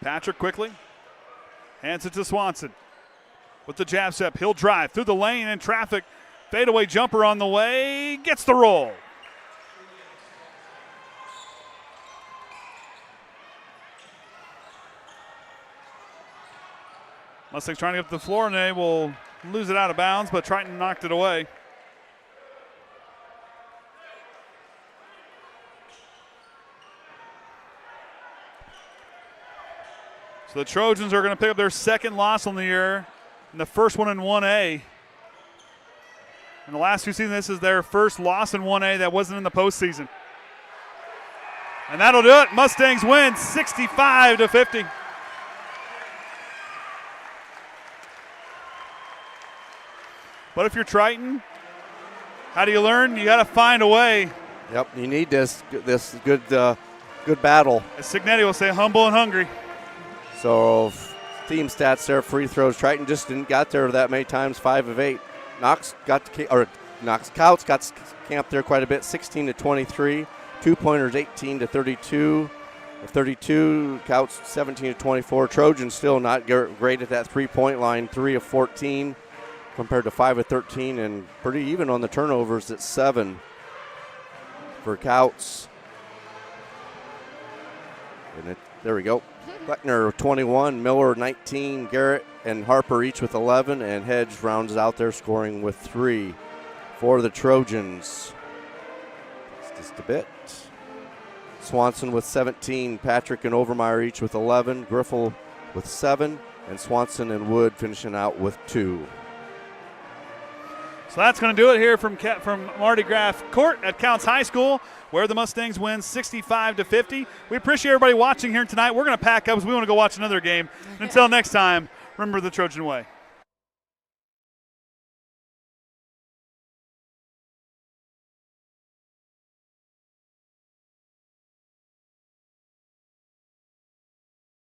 Patrick quickly hands it to Swanson with the jab step. He'll drive through the lane in traffic. Fadeaway jumper on the way. Gets the roll. Mustangs trying to get up the floor, and they will lose it out of bounds, but Triton knocked it away. So the Trojans are going to pick up their second loss on the year, and the first one in 1A. In the last two seasons, this is their first loss in 1A that wasn't in the postseason. And that'll do it. Mustangs win 65-50. But if you're Triton, how do you learn? You got to find a way. Yep, you need this good battle. As Signetti will say, humble and hungry. So team stats there, free throws. Triton just didn't got there that many times, 5 of 8. Kouts got camped there quite a bit, 16-23. 2-pointers, 18-32. 32, Kouts 17-24. Trojans still not great at that three-point line, 3 of 14 compared to 5 of 13, and pretty even on the turnovers at 7 for Kouts. And there we go. Kleckner 21, Miller 19, Garrett and Harper each with 11, and Hedge rounds out there scoring with 3 for the Trojans. Just a bit. Swanson with 17, Patrick and Overmeyer each with 11, Griffel with 7, and Swanson and Wood finishing out with 2. So that's going to do it here from Mardi Gras Court at Kouts High School, where the Mustangs win 65-50. We appreciate everybody watching here tonight. We're going to pack up because we want to go watch another game. Until next time, remember the Trojan way.